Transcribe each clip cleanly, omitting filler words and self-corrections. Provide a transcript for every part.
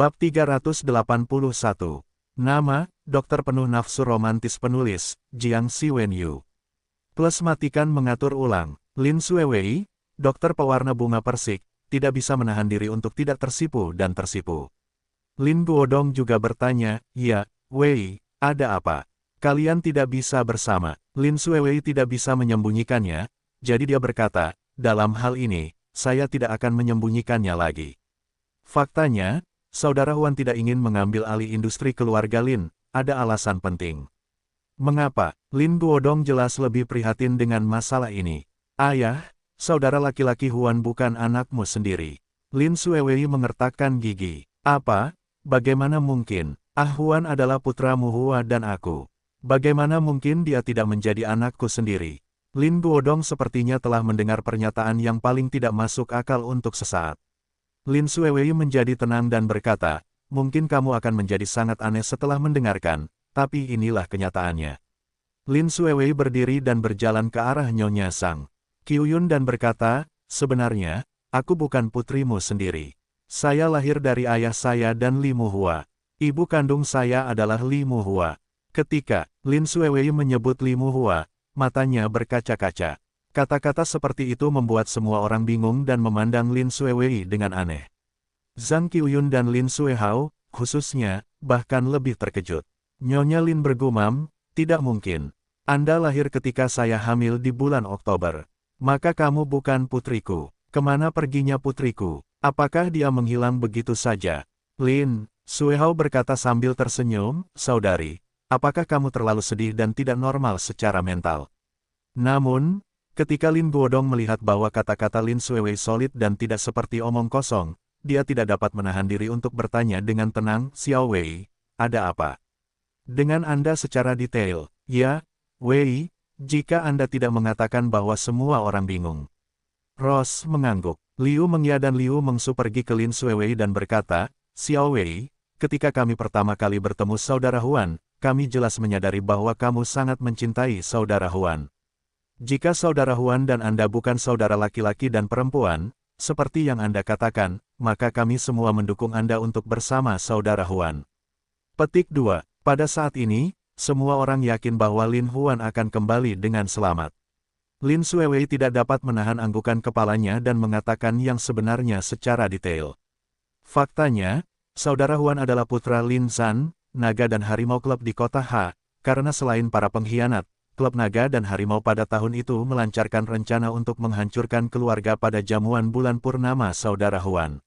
Bab 381. Nama, dokter penuh nafsu romantis penulis, Jiang Siwenyu. Plus matikan mengatur ulang, Lin Suewei, dokter pewarna bunga persik, tidak bisa menahan diri untuk tidak tersipu dan tersipu. Lin Guodong juga bertanya, ya, Wei, ada apa? Kalian tidak bisa bersama. Lin Suewei tidak bisa menyembunyikannya, jadi dia berkata, dalam hal ini, saya tidak akan menyembunyikannya lagi. Faktanya, Saudara Huan tidak ingin mengambil alih industri keluarga Lin, ada alasan penting. Mengapa? Lin Guodong jelas lebih prihatin dengan masalah ini. Ayah, saudara laki-laki Huan bukan anakmu sendiri. Lin Suewei mengertakkan gigi. Apa? Bagaimana mungkin? Huan adalah putramu Hua dan aku. Bagaimana mungkin dia tidak menjadi anakku sendiri? Lin Guodong sepertinya telah mendengar pernyataan yang paling tidak masuk akal untuk sesaat. Lin Suewei menjadi tenang dan berkata, mungkin kamu akan menjadi sangat aneh setelah mendengarkan, tapi inilah kenyataannya. Lin Suewei berdiri dan berjalan ke arah Nyonya Sang Qiuyun dan berkata, sebenarnya, aku bukan putrimu sendiri. Saya lahir dari ayah saya dan Li Muhua. Ibu kandung saya adalah Li Muhua. Ketika Lin Suewei menyebut Li Muhua, matanya berkaca-kaca. Kata-kata seperti itu membuat semua orang bingung dan memandang Lin Suewei dengan aneh. Zhang Qiuyun dan Lin Suehao, khususnya, bahkan lebih terkejut. Nyonya Lin bergumam, tidak mungkin. Anda lahir ketika saya hamil di bulan Oktober. Maka kamu bukan putriku. Kemana perginya putriku? Apakah dia menghilang begitu saja? Lin Suehao berkata sambil tersenyum, saudari, apakah kamu terlalu sedih dan tidak normal secara mental? Namun, ketika Lin Guodong melihat bahwa kata-kata Lin Suewei solid dan tidak seperti omong kosong, dia tidak dapat menahan diri untuk bertanya dengan tenang, Xiao Wei, ada apa? Dengan Anda secara detail, ya, Wei, jika Anda tidak mengatakan bahwa semua orang bingung. Ross mengangguk. Liu Mengya dan Liu Mengsu pergi ke Lin Suewei dan berkata, Xiao Wei, ketika kami pertama kali bertemu saudara Huan, kami jelas menyadari bahwa kamu sangat mencintai saudara Huan. Jika saudara Huan dan Anda bukan saudara laki-laki dan perempuan, seperti yang Anda katakan, maka kami semua mendukung Anda untuk bersama saudara Huan. Petik 2. Pada saat ini, semua orang yakin bahwa Lin Huan akan kembali dengan selamat. Lin Suewei tidak dapat menahan anggukan kepalanya dan mengatakan yang sebenarnya secara detail. Faktanya, saudara Huan adalah putra Lin Zhan, naga dan harimau klub di kota H, karena selain para pengkhianat, Klub Naga dan Harimau pada tahun itu melancarkan rencana untuk menghancurkan keluarga pada jamuan bulan purnama saudara Huan.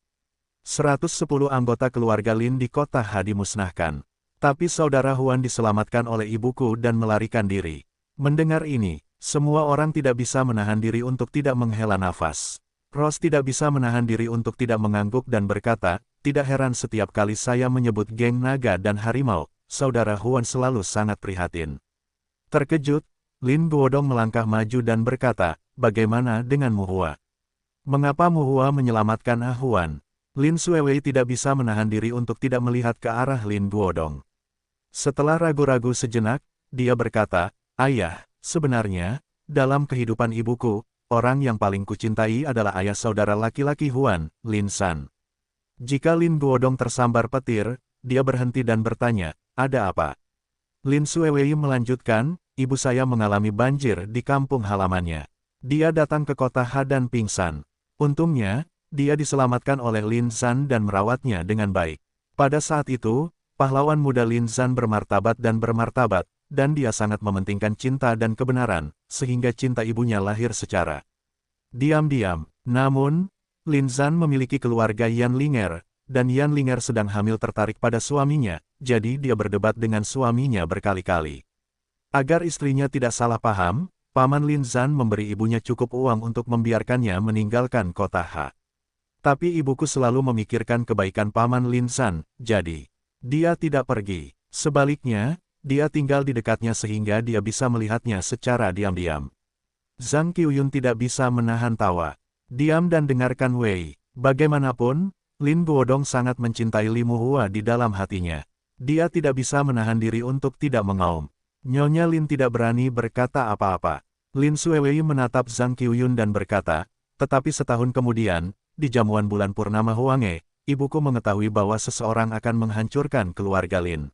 110 anggota keluarga Lin di kota H dimusnahkan. Tapi saudara Huan diselamatkan oleh ibuku dan melarikan diri. Mendengar ini, semua orang tidak bisa menahan diri untuk tidak menghela nafas. Ross tidak bisa menahan diri untuk tidak mengangguk dan berkata, tidak heran setiap kali saya menyebut geng Naga dan Harimau, saudara Huan selalu sangat prihatin. Terkejut, Lin Guodong melangkah maju dan berkata, bagaimana dengan Muhua? Mengapa Muhua menyelamatkan Huan? Lin Suewei tidak bisa menahan diri untuk tidak melihat ke arah Lin Guodong. Setelah ragu-ragu sejenak, dia berkata, ayah, sebenarnya, dalam kehidupan ibuku, orang yang paling kucintai adalah ayah saudara laki-laki Huan, Lin San. Jika Lin Guodong tersambar petir, dia berhenti dan bertanya, ada apa? Lin Suewei melanjutkan, ibu saya mengalami banjir di kampung halamannya. Dia datang ke kota H dan pingsan. Untungnya, dia diselamatkan oleh Lin Zhan dan merawatnya dengan baik. Pada saat itu, pahlawan muda Lin Zhan bermartabat, dan dia sangat mementingkan cinta dan kebenaran, sehingga cinta ibunya lahir secara diam-diam. Namun, Lin Zhan memiliki keluarga Yan Linger, dan Yan Linger sedang hamil tertarik pada suaminya, jadi dia berdebat dengan suaminya berkali-kali. Agar istrinya tidak salah paham, Paman Lin Zhan memberi ibunya cukup uang untuk membiarkannya meninggalkan kota H. Tapi ibuku selalu memikirkan kebaikan Paman Lin Zhan, jadi dia tidak pergi. Sebaliknya, dia tinggal di dekatnya sehingga dia bisa melihatnya secara diam-diam. Zhang Qiuyun tidak bisa menahan tawa. Diam dan dengarkan Wei. Bagaimanapun, Lin Guodong sangat mencintai Li Muhua di dalam hatinya. Dia tidak bisa menahan diri untuk tidak mengaum. Nyonya Lin tidak berani berkata apa-apa. Lin Suewei menatap Zhang Qiuyun dan berkata, tetapi setahun kemudian, di jamuan bulan purnama Huanghe, ibuku mengetahui bahwa seseorang akan menghancurkan keluarga Lin.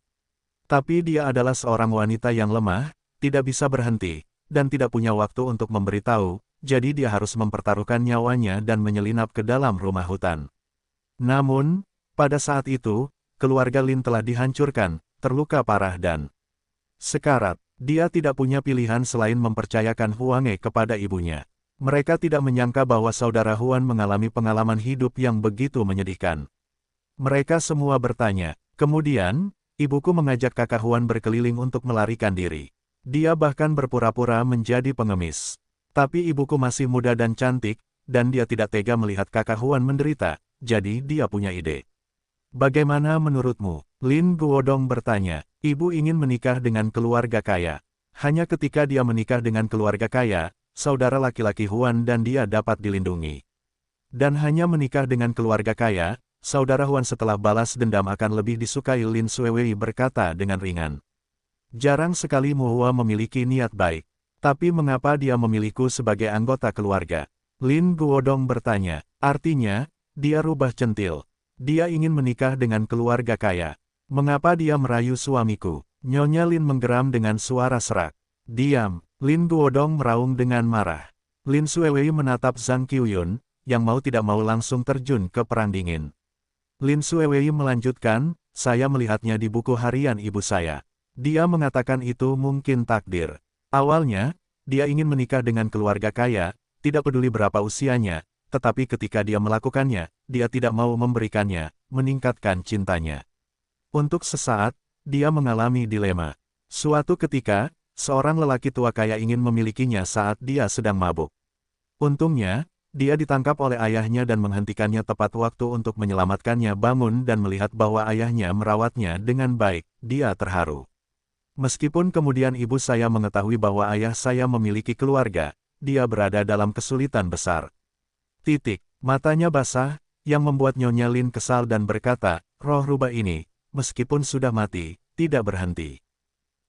Tapi dia adalah seorang wanita yang lemah, tidak bisa berhenti, dan tidak punya waktu untuk memberitahu, jadi dia harus mempertaruhkan nyawanya dan menyelinap ke dalam rumah hutan. Namun, pada saat itu, keluarga Lin telah dihancurkan, terluka parah dan sekarat. Dia tidak punya pilihan selain mempercayakan Huang He kepada ibunya. Mereka tidak menyangka bahwa saudara Huan mengalami pengalaman hidup yang begitu menyedihkan. Mereka semua bertanya. Kemudian, ibuku mengajak kakak Huan berkeliling untuk melarikan diri. Dia bahkan berpura-pura menjadi pengemis. Tapi ibuku masih muda dan cantik, dan dia tidak tega melihat kakak Huan menderita, jadi dia punya ide. Bagaimana menurutmu? Lin Guodong bertanya. Ibu ingin menikah dengan keluarga kaya. Hanya ketika dia menikah dengan keluarga kaya, saudara laki-laki Huan dan dia dapat dilindungi. Dan hanya menikah dengan keluarga kaya, saudara Huan setelah balas dendam akan lebih disukai. Lin Xuewei berkata dengan ringan. Jarang sekali Mu Hua memiliki niat baik. Tapi mengapa dia memilihku sebagai anggota keluarga? Lin Guodong bertanya. Artinya, dia rubah centil. Dia ingin menikah dengan keluarga kaya. Mengapa dia merayu suamiku? Nyonya Lin menggeram dengan suara serak. Diam, Lin Guodong meraung dengan marah. Lin Xuewei menatap Zhang Qiuyun, yang mau tidak mau langsung terjun ke perang dingin. Lin Xuewei melanjutkan, saya melihatnya di buku harian ibu saya. Dia mengatakan itu mungkin takdir. Awalnya, dia ingin menikah dengan keluarga kaya, tidak peduli berapa usianya, tetapi ketika dia melakukannya, dia tidak mau memberikannya, meningkatkan cintanya. Untuk sesaat, dia mengalami dilema. Suatu ketika, seorang lelaki tua kaya ingin memilikinya saat dia sedang mabuk. Untungnya, dia ditangkap oleh ayahnya dan menghentikannya tepat waktu untuk menyelamatkannya bangun dan melihat bahwa ayahnya merawatnya dengan baik, dia terharu. Meskipun kemudian ibu saya mengetahui bahwa ayah saya memiliki keluarga, dia berada dalam kesulitan besar. Matanya basah, yang membuat Nyonya Lin kesal dan berkata, roh rubah ini, meskipun sudah mati, tidak berhenti.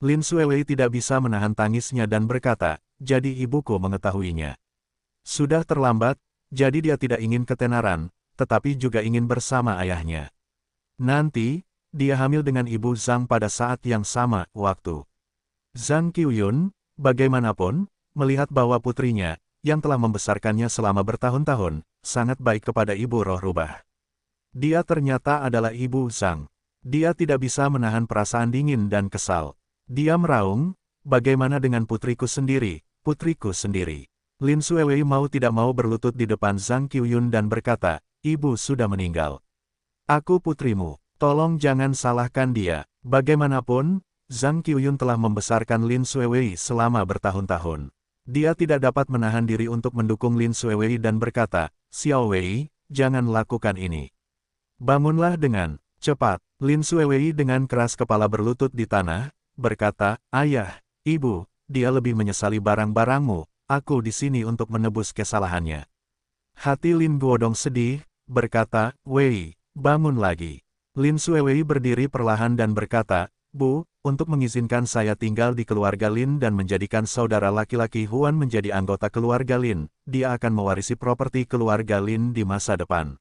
Lin Xuewei tidak bisa menahan tangisnya dan berkata, jadi ibuku mengetahuinya. Sudah terlambat, jadi dia tidak ingin ketenaran, tetapi juga ingin bersama ayahnya. Nanti, dia hamil dengan ibu Zhang pada saat yang sama, waktu. Zhang Qiuyun, bagaimanapun, melihat bahwa putrinya, yang telah membesarkannya selama bertahun-tahun, sangat baik kepada ibu roh rubah. Dia ternyata adalah ibu Zhang. Dia tidak bisa menahan perasaan dingin dan kesal. Dia meraung, bagaimana dengan putriku sendiri, putriku sendiri. Lin Xuewei mau tidak mau berlutut di depan Zhang Qiuyun dan berkata, ibu sudah meninggal. Aku putrimu, tolong jangan salahkan dia. Bagaimanapun, Zhang Qiuyun telah membesarkan Lin Xuewei selama bertahun-tahun. Dia tidak dapat menahan diri untuk mendukung Lin Xuewei dan berkata, Xiao Wei, jangan lakukan ini. Bangunlah dengan cepat. Lin Xuewei dengan keras kepala berlutut di tanah, berkata, ayah, ibu, dia lebih menyesali barang-barangmu, aku di sini untuk menebus kesalahannya. Hati Lin Guodong sedih, berkata, Wei, bangun lagi. Lin Xuewei berdiri perlahan dan berkata, Bu, untuk mengizinkan saya tinggal di keluarga Lin dan menjadikan saudara laki-laki Huan menjadi anggota keluarga Lin, dia akan mewarisi properti keluarga Lin di masa depan.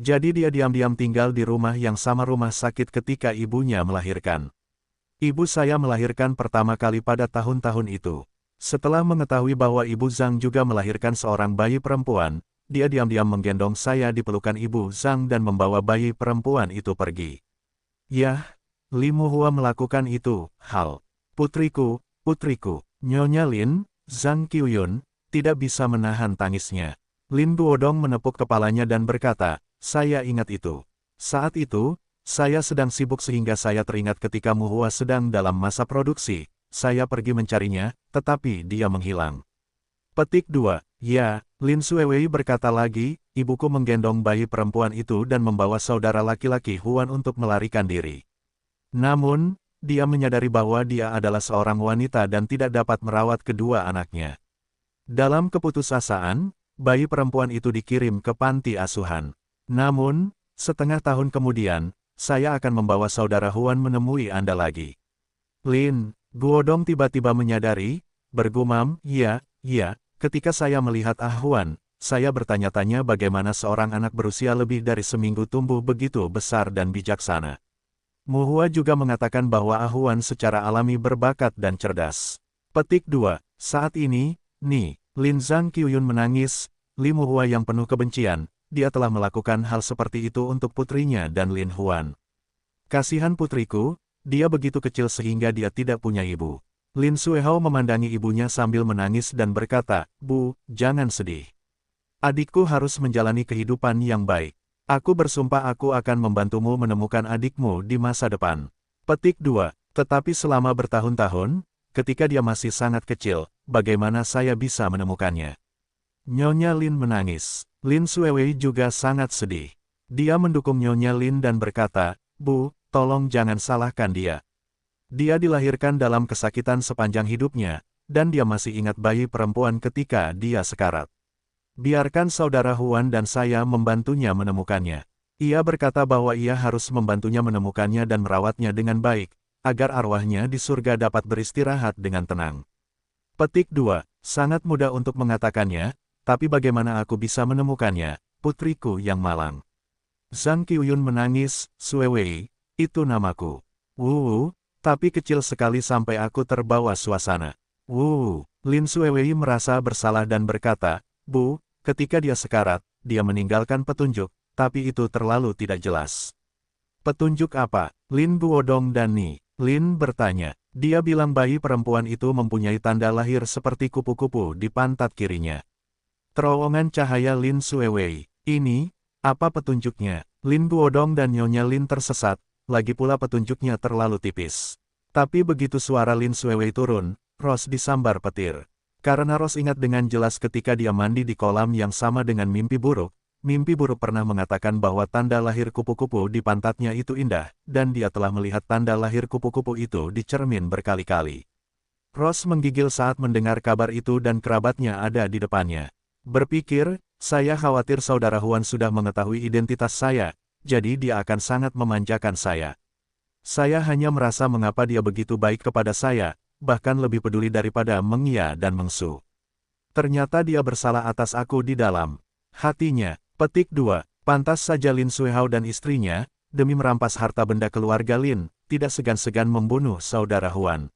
Jadi dia diam-diam tinggal di rumah yang sama rumah sakit ketika ibunya melahirkan. Ibu saya melahirkan pertama kali pada tahun-tahun itu. Setelah mengetahui bahwa ibu Zhang juga melahirkan seorang bayi perempuan, dia diam-diam menggendong saya di pelukan ibu Zhang dan membawa bayi perempuan itu pergi. Yah, Li Muhua melakukan itu, hal. Putriku, putriku, Nyonya Lin, Zhang Qiuyun, tidak bisa menahan tangisnya. Lin Guodong menepuk kepalanya dan berkata, saya ingat itu. Saat itu, saya sedang sibuk sehingga saya teringat ketika Muhua sedang dalam masa produksi, saya pergi mencarinya, tetapi dia menghilang. Petik 2. Ya, Lin Xuewei berkata lagi, ibuku menggendong bayi perempuan itu dan membawa saudara laki-laki Huan untuk melarikan diri. Namun, dia menyadari bahwa dia adalah seorang wanita dan tidak dapat merawat kedua anaknya. Dalam keputusasaan, bayi perempuan itu dikirim ke panti asuhan. Namun, setengah tahun kemudian, saya akan membawa saudara Huan menemui Anda lagi. Lin Guodong tiba-tiba menyadari, bergumam, ya, ketika saya melihat Huan, saya bertanya-tanya bagaimana seorang anak berusia lebih dari seminggu tumbuh begitu besar dan bijaksana. Mu Hua juga mengatakan bahwa Ahuan secara alami berbakat dan cerdas. Petik 2. Saat ini, Lin Zhang Qiuyun menangis. Li Mu Hua yang penuh kebencian, dia telah melakukan hal seperti itu untuk putrinya dan Lin Huan. Kasihan putriku, dia begitu kecil sehingga dia tidak punya ibu. Lin Suehao memandangi ibunya sambil menangis dan berkata, Bu, jangan sedih. Adikku harus menjalani kehidupan yang baik. Aku bersumpah aku akan membantumu menemukan adikmu di masa depan. Petik 2. Tetapi selama bertahun-tahun, ketika dia masih sangat kecil, bagaimana saya bisa menemukannya? Nyonya Lin menangis. Lin Suewei juga sangat sedih. Dia mendukung Nyonya Lin dan berkata, Bu, tolong jangan salahkan dia. Dia dilahirkan dalam kesakitan sepanjang hidupnya, dan dia masih ingat bayi perempuan ketika dia sekarat. Biarkan saudara Huan dan saya membantunya menemukannya. Ia berkata bahwa ia harus membantunya menemukannya dan merawatnya dengan baik, agar arwahnya di surga dapat beristirahat dengan tenang. Petik 2. Sangat mudah untuk mengatakannya, tapi bagaimana aku bisa menemukannya, putriku yang malang? Zhang Qiuyun menangis, Suewei, itu namaku. Tapi kecil sekali sampai aku terbawa suasana. Lin Suewei merasa bersalah dan berkata, Bu, ketika dia sekarat, dia meninggalkan petunjuk, tapi itu terlalu tidak jelas. Petunjuk apa? Lin Guodong dan Lin bertanya. Dia bilang bayi perempuan itu mempunyai tanda lahir seperti kupu-kupu di pantat kirinya. Terowongan cahaya Lin Suewei. Ini, apa petunjuknya? Lin Guodong dan Nyonya Lin tersesat, lagi pula petunjuknya terlalu tipis. Tapi begitu suara Lin Suewei turun, Rose disambar petir. Karena Rose ingat dengan jelas ketika dia mandi di kolam yang sama dengan mimpi buruk pernah mengatakan bahwa tanda lahir kupu-kupu di pantatnya itu indah, dan dia telah melihat tanda lahir kupu-kupu itu di cermin berkali-kali. Rose menggigil saat mendengar kabar itu dan kerabatnya ada di depannya. Berpikir, saya khawatir saudara Huan sudah mengetahui identitas saya, jadi dia akan sangat memanjakan saya. Saya hanya merasa mengapa dia begitu baik kepada saya, bahkan lebih peduli daripada Meng Ya dan Meng Su. Ternyata dia bersalah atas aku di dalam hatinya. Petik 2. Pantas saja Lin Suehao dan istrinya, demi merampas harta benda keluarga Lin, tidak segan-segan membunuh saudara Huan.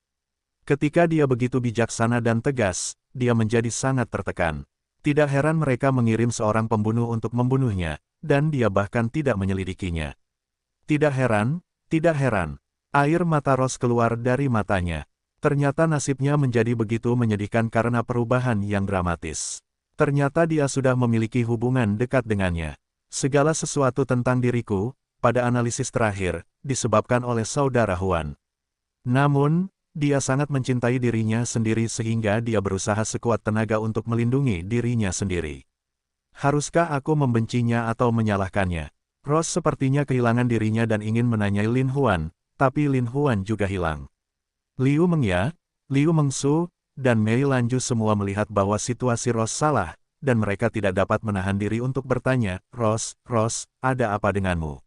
Ketika dia begitu bijaksana dan tegas, dia menjadi sangat tertekan. Tidak heran mereka mengirim seorang pembunuh untuk membunuhnya, dan dia bahkan tidak menyelidikinya. Tidak heran, air mata Rose keluar dari matanya. Ternyata nasibnya menjadi begitu menyedihkan karena perubahan yang dramatis. Ternyata dia sudah memiliki hubungan dekat dengannya. Segala sesuatu tentang diriku, pada analisis terakhir, disebabkan oleh saudara Huan. Namun, dia sangat mencintai dirinya sendiri sehingga dia berusaha sekuat tenaga untuk melindungi dirinya sendiri. Haruskah aku membencinya atau menyalahkannya? Rose sepertinya kehilangan dirinya dan ingin menanyai Lin Huan, tapi Lin Huan juga hilang. Liu Mengya, Liu Mengsu, dan Mei Lanju semua melihat bahwa situasi Rose salah, dan mereka tidak dapat menahan diri untuk bertanya, Rose, ada apa denganmu?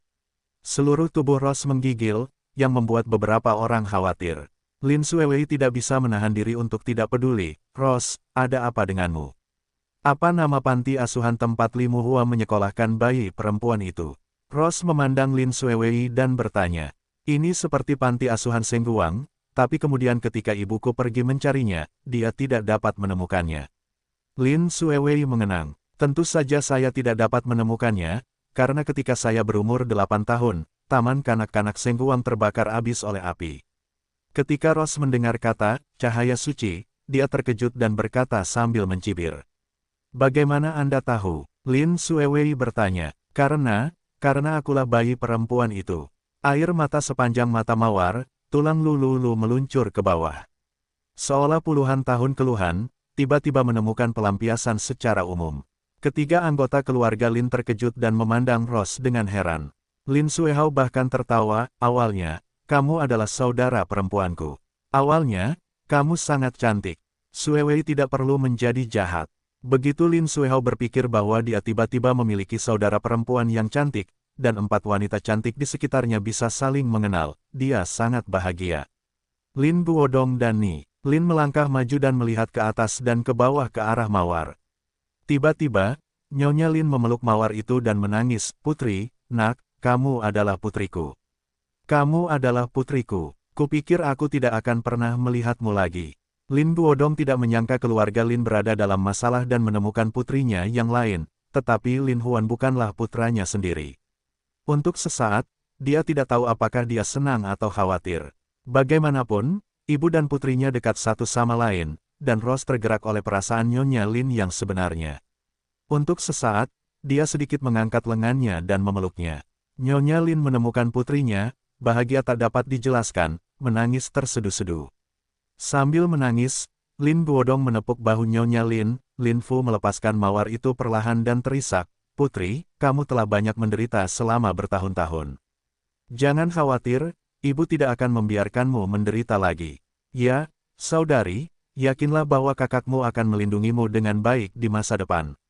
Seluruh tubuh Rose menggigil, yang membuat beberapa orang khawatir. Lin Suewei tidak bisa menahan diri untuk tidak peduli, Rose, ada apa denganmu? Apa nama panti asuhan tempat Li Mu Hua menyekolahkan bayi perempuan itu? Rose memandang Lin Suewei dan bertanya, ini seperti panti asuhan Sengguang, tapi kemudian ketika ibuku pergi mencarinya, dia tidak dapat menemukannya. Lin Suewei mengenang, tentu saja saya tidak dapat menemukannya, karena ketika saya berumur 8 tahun, taman kanak-kanak Sengguang terbakar habis oleh api. Ketika Rose mendengar kata, cahaya suci, dia terkejut dan berkata sambil mencibir. Bagaimana Anda tahu? Lin Suewei bertanya, karena akulah bayi perempuan itu. Air mata sepanjang mata mawar, tulang lulu meluncur ke bawah. Seolah puluhan tahun keluhan, tiba-tiba menemukan pelampiasan secara umum. Ketiga anggota keluarga Lin terkejut dan memandang Rose dengan heran. Lin Suehao bahkan tertawa, awalnya, kamu adalah saudara perempuanku. Awalnya, kamu sangat cantik. Suewei tidak perlu menjadi jahat. Begitu Lin Suehao berpikir bahwa dia tiba-tiba memiliki saudara perempuan yang cantik, dan 4 wanita cantik di sekitarnya bisa saling mengenal, dia sangat bahagia. Lin Guodong dan Lin melangkah maju dan melihat ke atas dan ke bawah ke arah mawar. Tiba-tiba, Nyonya Lin memeluk mawar itu dan menangis, "Putri, nak, kamu adalah putriku. Kamu adalah putriku. Kupikir aku tidak akan pernah melihatmu lagi." Lin Guodong tidak menyangka keluarga Lin berada dalam masalah dan menemukan putrinya yang lain, tetapi Lin Huan bukanlah putranya sendiri. Untuk sesaat, dia tidak tahu apakah dia senang atau khawatir. Bagaimanapun, ibu dan putrinya dekat satu sama lain, dan Rose tergerak oleh perasaan Nyonya Lin yang sebenarnya. Untuk sesaat, dia sedikit mengangkat lengannya dan memeluknya. Nyonya Lin menemukan putrinya, bahagia tak dapat dijelaskan, menangis terseduh-seduh. Sambil menangis, Lin Guodong menepuk bahu Nyonya Lin. Lin Fu melepaskan mawar itu perlahan dan terisak, "Putri, kamu telah banyak menderita selama bertahun-tahun. Jangan khawatir, ibu tidak akan membiarkanmu menderita lagi. Ya, saudari, yakinlah bahwa kakakmu akan melindungimu dengan baik di masa depan."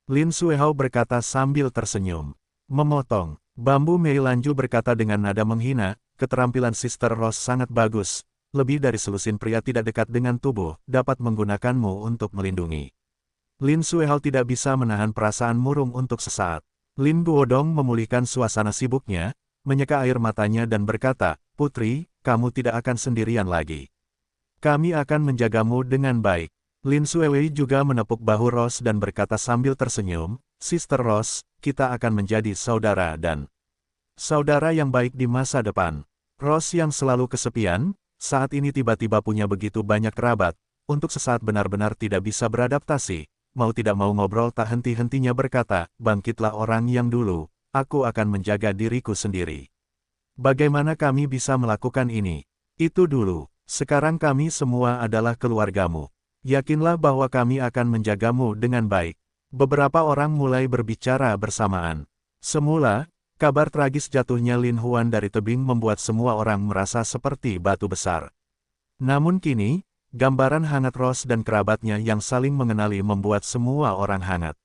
Lin Suehao berkata sambil tersenyum. Memotong. Bambu Mei Lanju berkata dengan nada menghina, "Keterampilan Sister Rose sangat bagus. Lebih dari selusin pria tidak dekat dengan tubuh, dapat menggunakanmu untuk melindungi." Lin Suehao tidak bisa menahan perasaan murung untuk sesaat. Lin Guodong memulihkan suasana sibuknya, menyeka air matanya dan berkata, "Putri, kamu tidak akan sendirian lagi. Kami akan menjagamu dengan baik." Lin Suewei juga menepuk bahu Rose dan berkata sambil tersenyum, "Sister Rose, kita akan menjadi saudara dan saudara yang baik di masa depan." Rose yang selalu kesepian, saat ini tiba-tiba punya begitu banyak kerabat, untuk sesaat benar-benar tidak bisa beradaptasi, mau tidak mau ngobrol tak henti-hentinya berkata, "Bangkitlah orang yang dulu, aku akan menjaga diriku sendiri. Bagaimana kami bisa melakukan ini? Itu dulu, sekarang kami semua adalah keluargamu. Yakinlah bahwa kami akan menjagamu dengan baik." Beberapa orang mulai berbicara bersamaan. Semula, kabar tragis jatuhnya Lin Huan dari tebing membuat semua orang merasa seperti batu besar. Namun kini, gambaran hangat Rose dan kerabatnya yang saling mengenali membuat semua orang hangat.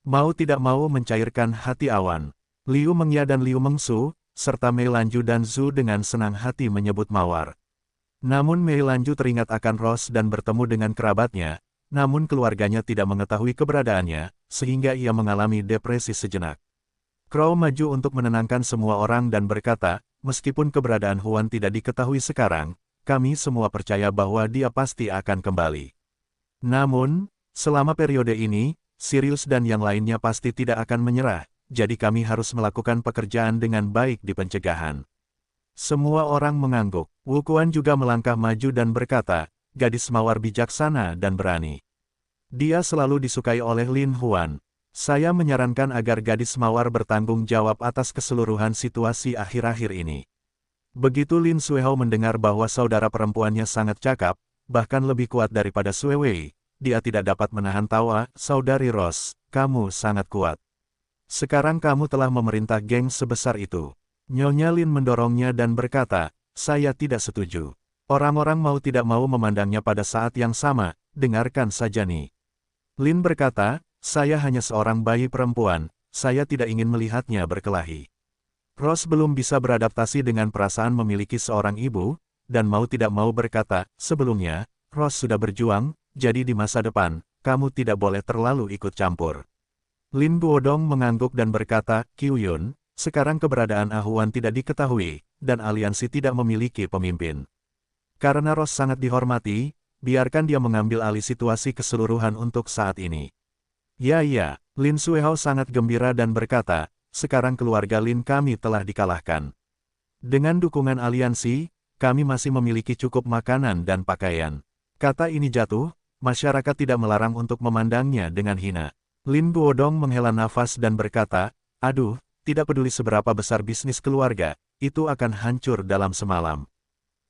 Mau tidak mau mencairkan hati awan. Liu Mengya dan Liu Mengsu, serta Mei Lanju dan Zhu dengan senang hati menyebut mawar. Namun Mei Lanju teringat akan Rose dan bertemu dengan kerabatnya, namun keluarganya tidak mengetahui keberadaannya, sehingga ia mengalami depresi sejenak. Crow maju untuk menenangkan semua orang dan berkata, "Meskipun keberadaan Huan tidak diketahui sekarang, kami semua percaya bahwa dia pasti akan kembali. Namun, selama periode ini, Sirius dan yang lainnya pasti tidak akan menyerah, jadi kami harus melakukan pekerjaan dengan baik di pencegahan." Semua orang mengangguk. Wu Quan juga melangkah maju dan berkata, "Gadis mawar bijaksana dan berani. Dia selalu disukai oleh Lin Huan. Saya menyarankan agar gadis mawar bertanggung jawab atas keseluruhan situasi akhir-akhir ini." Begitu Lin Suehao mendengar bahwa saudara perempuannya sangat cakap, bahkan lebih kuat daripada Suewei, dia tidak dapat menahan tawa, "Saudari Rose, kamu sangat kuat. Sekarang kamu telah memerintah geng sebesar itu." Nyonya Lin mendorongnya dan berkata, "Saya tidak setuju. Orang-orang mau tidak mau memandangnya pada saat yang sama, dengarkan saja nih." Lin berkata, "Saya hanya seorang bayi perempuan, saya tidak ingin melihatnya berkelahi." Rose belum bisa beradaptasi dengan perasaan memiliki seorang ibu, dan mau tidak mau berkata, "Sebelumnya, Rose sudah berjuang, jadi di masa depan, kamu tidak boleh terlalu ikut campur." Lin Guodong mengangguk dan berkata, "Qiu Yun, sekarang keberadaan Ahuan tidak diketahui, dan aliansi tidak memiliki pemimpin. Karena Rose sangat dihormati, biarkan dia mengambil alih situasi keseluruhan untuk saat ini." "Ya, Lin Suehao sangat gembira dan berkata, "Sekarang keluarga Lin kami telah dikalahkan. Dengan dukungan aliansi, kami masih memiliki cukup makanan dan pakaian." Kata ini jatuh, masyarakat tidak melarang untuk memandangnya dengan hina. Lin Guodong menghela nafas dan berkata, "Aduh, tidak peduli seberapa besar bisnis keluarga, itu akan hancur dalam semalam."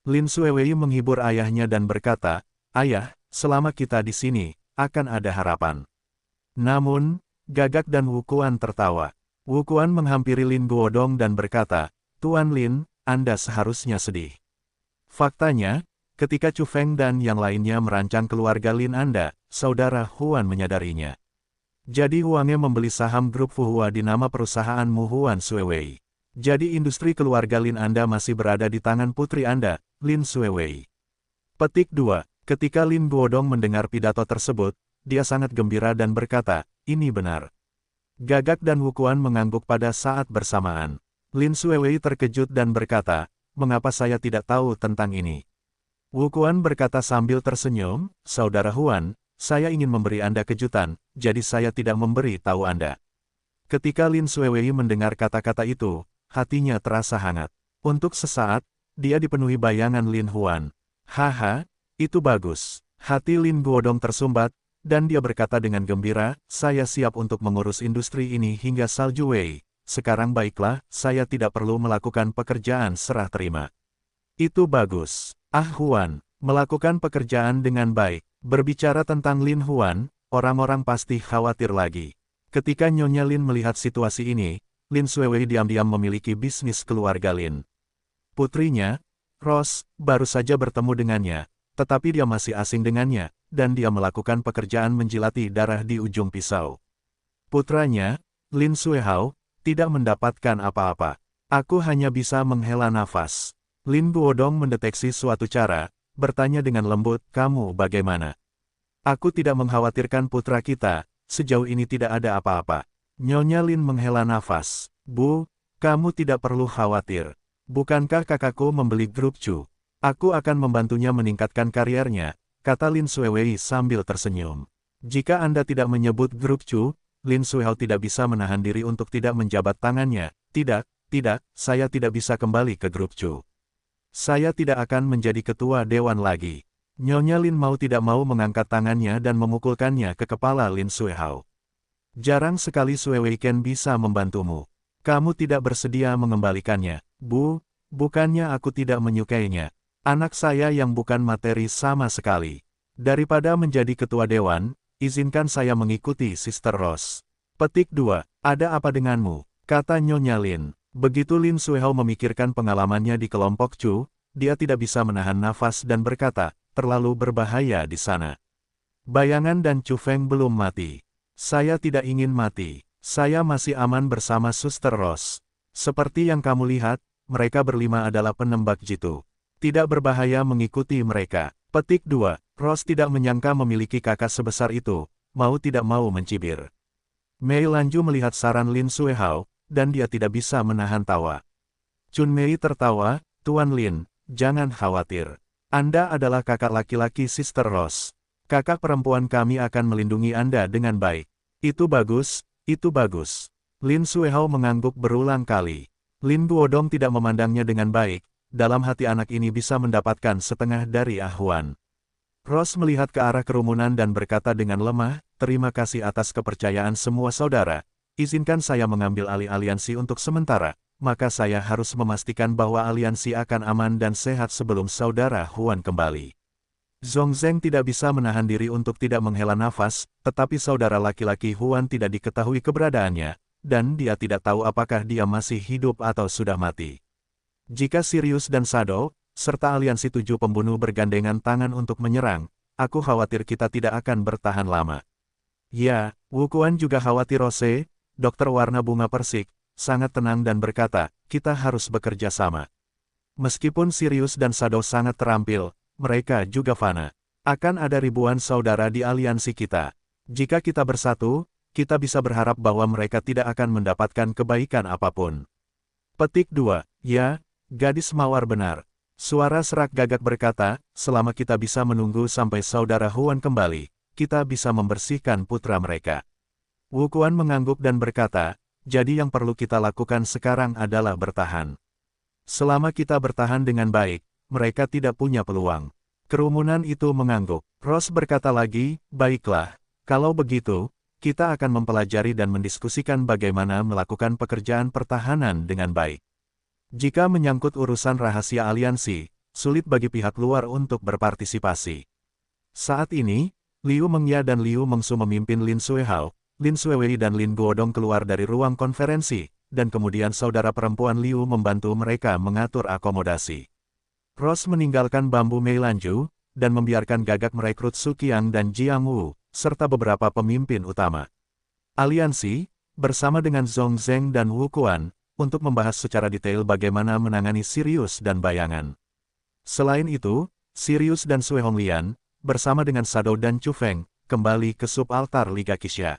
Lin Suewei menghibur ayahnya dan berkata, "Ayah, selama kita di sini, akan ada harapan." Namun, Gagak dan Wu Quan tertawa. Wu Quan menghampiri Lin Guodong dan berkata, "Tuan Lin, Anda seharusnya sedih. Faktanya, ketika Chu Feng dan yang lainnya merancang keluarga Lin Anda, saudara Huan menyadarinya. Jadi Huangnya membeli saham grup Fuhua di nama perusahaan Mu Huan Suewei. Jadi industri keluarga Lin Anda masih berada di tangan putri Anda, Lin Suewei." Petik 2. Ketika Lin Guodong mendengar pidato tersebut, dia sangat gembira dan berkata, "Ini benar. Gagak dan Wukuan mengangguk pada saat bersamaan. Lin Xuewei terkejut dan berkata, mengapa saya tidak tahu tentang ini? Wukuan berkata sambil tersenyum, Saudara Huan, saya ingin memberi Anda kejutan, jadi saya tidak memberi tahu Anda. Ketika Lin Xuewei mendengar kata-kata itu, hatinya terasa hangat. Untuk sesaat, dia dipenuhi bayangan Lin Huan. Haha, itu bagus. Hati Lin Guodong tersumbat, dan dia berkata dengan gembira, saya siap untuk mengurus industri ini hingga salju Wei. Sekarang baiklah, saya tidak perlu melakukan pekerjaan serah terima. Itu bagus. Ah Huan, melakukan pekerjaan dengan baik. Berbicara tentang Lin Huan, orang-orang pasti khawatir lagi. Ketika Nyonya Lin melihat situasi ini, Lin Xuewei diam-diam memiliki bisnis keluarga Lin. Putrinya, Rose, baru saja bertemu dengannya, tetapi dia masih asing dengannya, dan dia melakukan pekerjaan menjilati darah di ujung pisau. Putranya, Lin Xuehao, tidak mendapatkan apa-apa. Aku hanya bisa menghela nafas. Lin Guodong mendeteksi suatu cara, bertanya dengan lembut, kamu bagaimana? Aku tidak mengkhawatirkan putra kita, sejauh ini tidak ada apa-apa. Nyonya Lin menghela nafas. Bu, kamu tidak perlu khawatir. Bukankah kakakku membeli grup Chu? Aku akan membantunya meningkatkan kariernya, kata Lin Xuewei sambil tersenyum. Jika Anda tidak menyebut grup Chu, Lin Xuehao tidak bisa menahan diri untuk tidak menjabat tangannya. Tidak, saya tidak bisa kembali ke grup Chu. Saya tidak akan menjadi ketua dewan lagi. Nyonya Lin mau tidak mau mengangkat tangannya dan memukulkannya ke kepala Lin Xuehao. Jarang sekali Xuewei Ken bisa membantumu. Kamu tidak bersedia mengembalikannya. Bu, bukannya aku tidak menyukainya. Anak saya yang bukan materi sama sekali. Daripada menjadi ketua dewan, izinkan saya mengikuti Sister Rose. Petik 2. Ada apa denganmu? Kata Nyonya Lin. Begitu Lin Xuehao memikirkan pengalamannya di kelompok Chu, dia tidak bisa menahan nafas dan berkata, terlalu berbahaya di sana. Bayangan dan Chu Feng belum mati. Saya tidak ingin mati. Saya masih aman bersama Suster Rose. Seperti yang kamu lihat, mereka berlima adalah penembak jitu. Tidak berbahaya mengikuti mereka. Petik 2. Rose tidak menyangka memiliki kakak sebesar itu, mau tidak mau mencibir. Mei Lanju melihat saran Lin Xuehao, dan dia tidak bisa menahan tawa. Chun Mei tertawa, Tuan Lin, jangan khawatir. Anda adalah kakak laki-laki Sister Rose. Kakak perempuan kami akan melindungi Anda dengan baik. Itu bagus, itu bagus. Lin Xuehao mengangguk berulang kali. Lin Guodong tidak memandangnya dengan baik, dalam hati anak ini bisa mendapatkan setengah dari Ahuan. Rose melihat ke arah kerumunan dan berkata dengan lemah, terima kasih atas kepercayaan semua saudara, izinkan saya mengambil alih aliansi untuk sementara, maka saya harus memastikan bahwa aliansi akan aman dan sehat sebelum saudara Huan kembali. Zhong Zeng tidak bisa menahan diri untuk tidak menghela nafas, tetapi saudara laki-laki Huan tidak diketahui keberadaannya, dan dia tidak tahu apakah dia masih hidup atau sudah mati. Jika Sirius dan Shadow, serta aliansi 7 pembunuh bergandengan tangan untuk menyerang, aku khawatir kita tidak akan bertahan lama. Ya, Wukuan juga khawatir. Rose, dokter warna bunga persik, sangat tenang dan berkata, kita harus bekerja sama. Meskipun Sirius dan Shadow sangat terampil, mereka juga fana. Akan ada ribuan saudara di aliansi kita. Jika kita bersatu, kita bisa berharap bahwa mereka tidak akan mendapatkan kebaikan apapun. Petik 2. Ya, gadis mawar benar. Suara serak Gagak berkata, selama kita bisa menunggu sampai saudara Huan kembali, kita bisa membersihkan putra mereka. Wukuan mengangguk dan berkata, jadi yang perlu kita lakukan sekarang adalah bertahan. Selama kita bertahan dengan baik, mereka tidak punya peluang. Kerumunan itu mengangguk. Rose berkata lagi, baiklah, kalau begitu, kita akan mempelajari dan mendiskusikan bagaimana melakukan pekerjaan pertahanan dengan baik. Jika menyangkut urusan rahasia aliansi, sulit bagi pihak luar untuk berpartisipasi. Saat ini, Liu Mengya dan Liu Mengsu memimpin Lin Xuehao, Lin Xuewei dan Lin Guodong keluar dari ruang konferensi, dan kemudian saudara perempuan Liu membantu mereka mengatur akomodasi. Rose meninggalkan bambu Mei Lanju, dan membiarkan Gagak merekrut Su Qiang dan Jiang Wu, serta beberapa pemimpin utama aliansi, bersama dengan Zhong Zeng dan Wukuan, untuk membahas secara detail bagaimana menangani Sirius dan bayangan. Selain itu, Sirius dan Sui Honglian, bersama dengan Shadow dan Chu Feng, kembali ke subaltar Liga Qixia.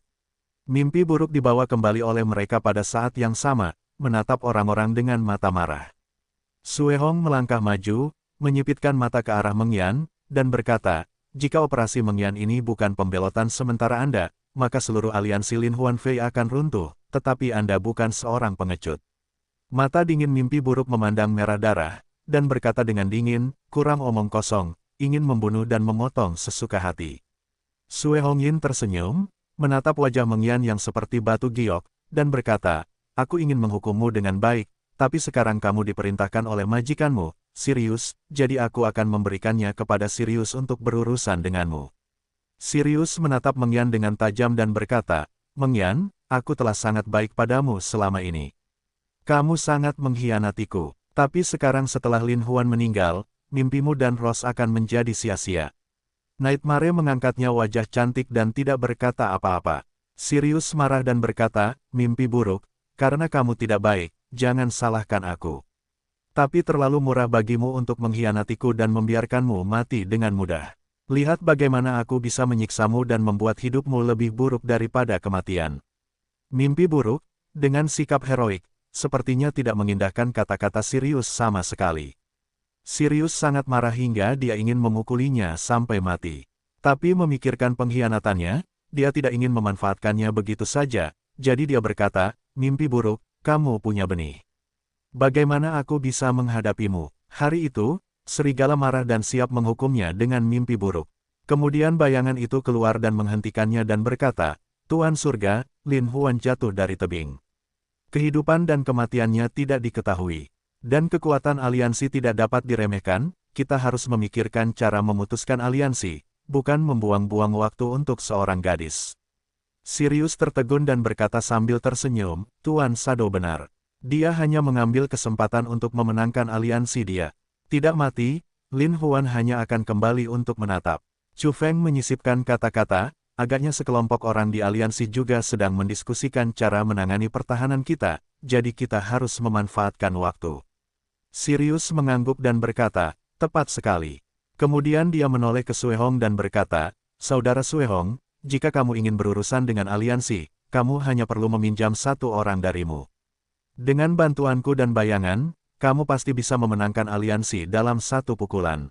Mimpi buruk dibawa kembali oleh mereka pada saat yang sama, menatap orang-orang dengan mata marah. Sue Hong melangkah maju, menyipitkan mata ke arah Meng Yan, dan berkata, jika operasi Meng Yan ini bukan pembelotan sementara Anda, maka seluruh aliansi Lin Huanfei akan runtuh, tetapi Anda bukan seorang pengecut. Mata dingin mimpi buruk memandang merah darah, dan berkata dengan dingin, kurang omong kosong, ingin membunuh dan memotong sesuka hati. Sue Hongyin tersenyum, menatap wajah Meng Yan yang seperti batu giok, dan berkata, aku ingin menghukummu dengan baik, tapi sekarang kamu diperintahkan oleh majikanmu, Sirius, jadi aku akan memberikannya kepada Sirius untuk berurusan denganmu. Sirius menatap Meng Yan dengan tajam dan berkata, Meng Yan, aku telah sangat baik padamu selama ini. Kamu sangat mengkhianatiku, tapi sekarang setelah Lin Huan meninggal, mimpimu dan Rose akan menjadi sia-sia. Nightmare mengangkatnya wajah cantik dan tidak berkata apa-apa. Sirius marah dan berkata, mimpi buruk, karena kamu tidak baik, jangan salahkan aku. Tapi terlalu murah bagimu untuk mengkhianatiku dan membiarkanmu mati dengan mudah. Lihat bagaimana aku bisa menyiksamu dan membuat hidupmu lebih buruk daripada kematian. Mimpi buruk, dengan sikap heroik, sepertinya tidak mengindahkan kata-kata Sirius sama sekali. Sirius sangat marah hingga dia ingin memukulinya sampai mati. Tapi memikirkan pengkhianatannya, dia tidak ingin memanfaatkannya begitu saja, jadi dia berkata, mimpi buruk, kamu punya benih. Bagaimana aku bisa menghadapimu? Hari itu, serigala marah dan siap menghukumnya dengan mimpi buruk. Kemudian bayangan itu keluar dan menghentikannya dan berkata, Tuan Surga, Lin Huan jatuh dari tebing. Kehidupan dan kematiannya tidak diketahui. Dan kekuatan aliansi tidak dapat diremehkan, kita harus memikirkan cara memutuskan aliansi, bukan membuang-buang waktu untuk seorang gadis. Sirius tertegun dan berkata sambil tersenyum, Tuan Shadow benar. Dia hanya mengambil kesempatan untuk memenangkan aliansi dia. Tidak mati, Lin Huan hanya akan kembali untuk menatap. Chu Feng menyisipkan kata-kata, agaknya sekelompok orang di aliansi juga sedang mendiskusikan cara menangani pertahanan kita, jadi kita harus memanfaatkan waktu. Sirius mengangguk dan berkata, tepat sekali. Kemudian dia menoleh ke Sue Hong dan berkata, Saudara Sue Hong, jika kamu ingin berurusan dengan aliansi, kamu hanya perlu meminjam satu orang darimu. Dengan bantuanku dan bayangan, kamu pasti bisa memenangkan aliansi dalam satu pukulan.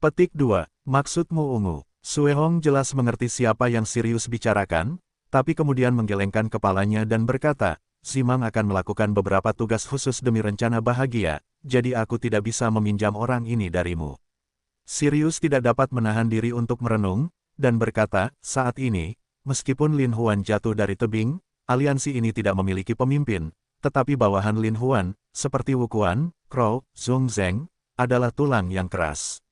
Petik 2. Maksudmu ungu. Sue Hong jelas mengerti siapa yang Sirius bicarakan, tapi kemudian menggelengkan kepalanya dan berkata, Simang akan melakukan beberapa tugas khusus demi rencana bahagia, jadi aku tidak bisa meminjam orang ini darimu. Sirius tidak dapat menahan diri untuk merenung, dan berkata, saat ini, meskipun Lin Huan jatuh dari tebing, aliansi ini tidak memiliki pemimpin, tetapi bawahan Lin Huan, seperti Wu Quan, Crow, Zhong Zheng, adalah tulang yang keras.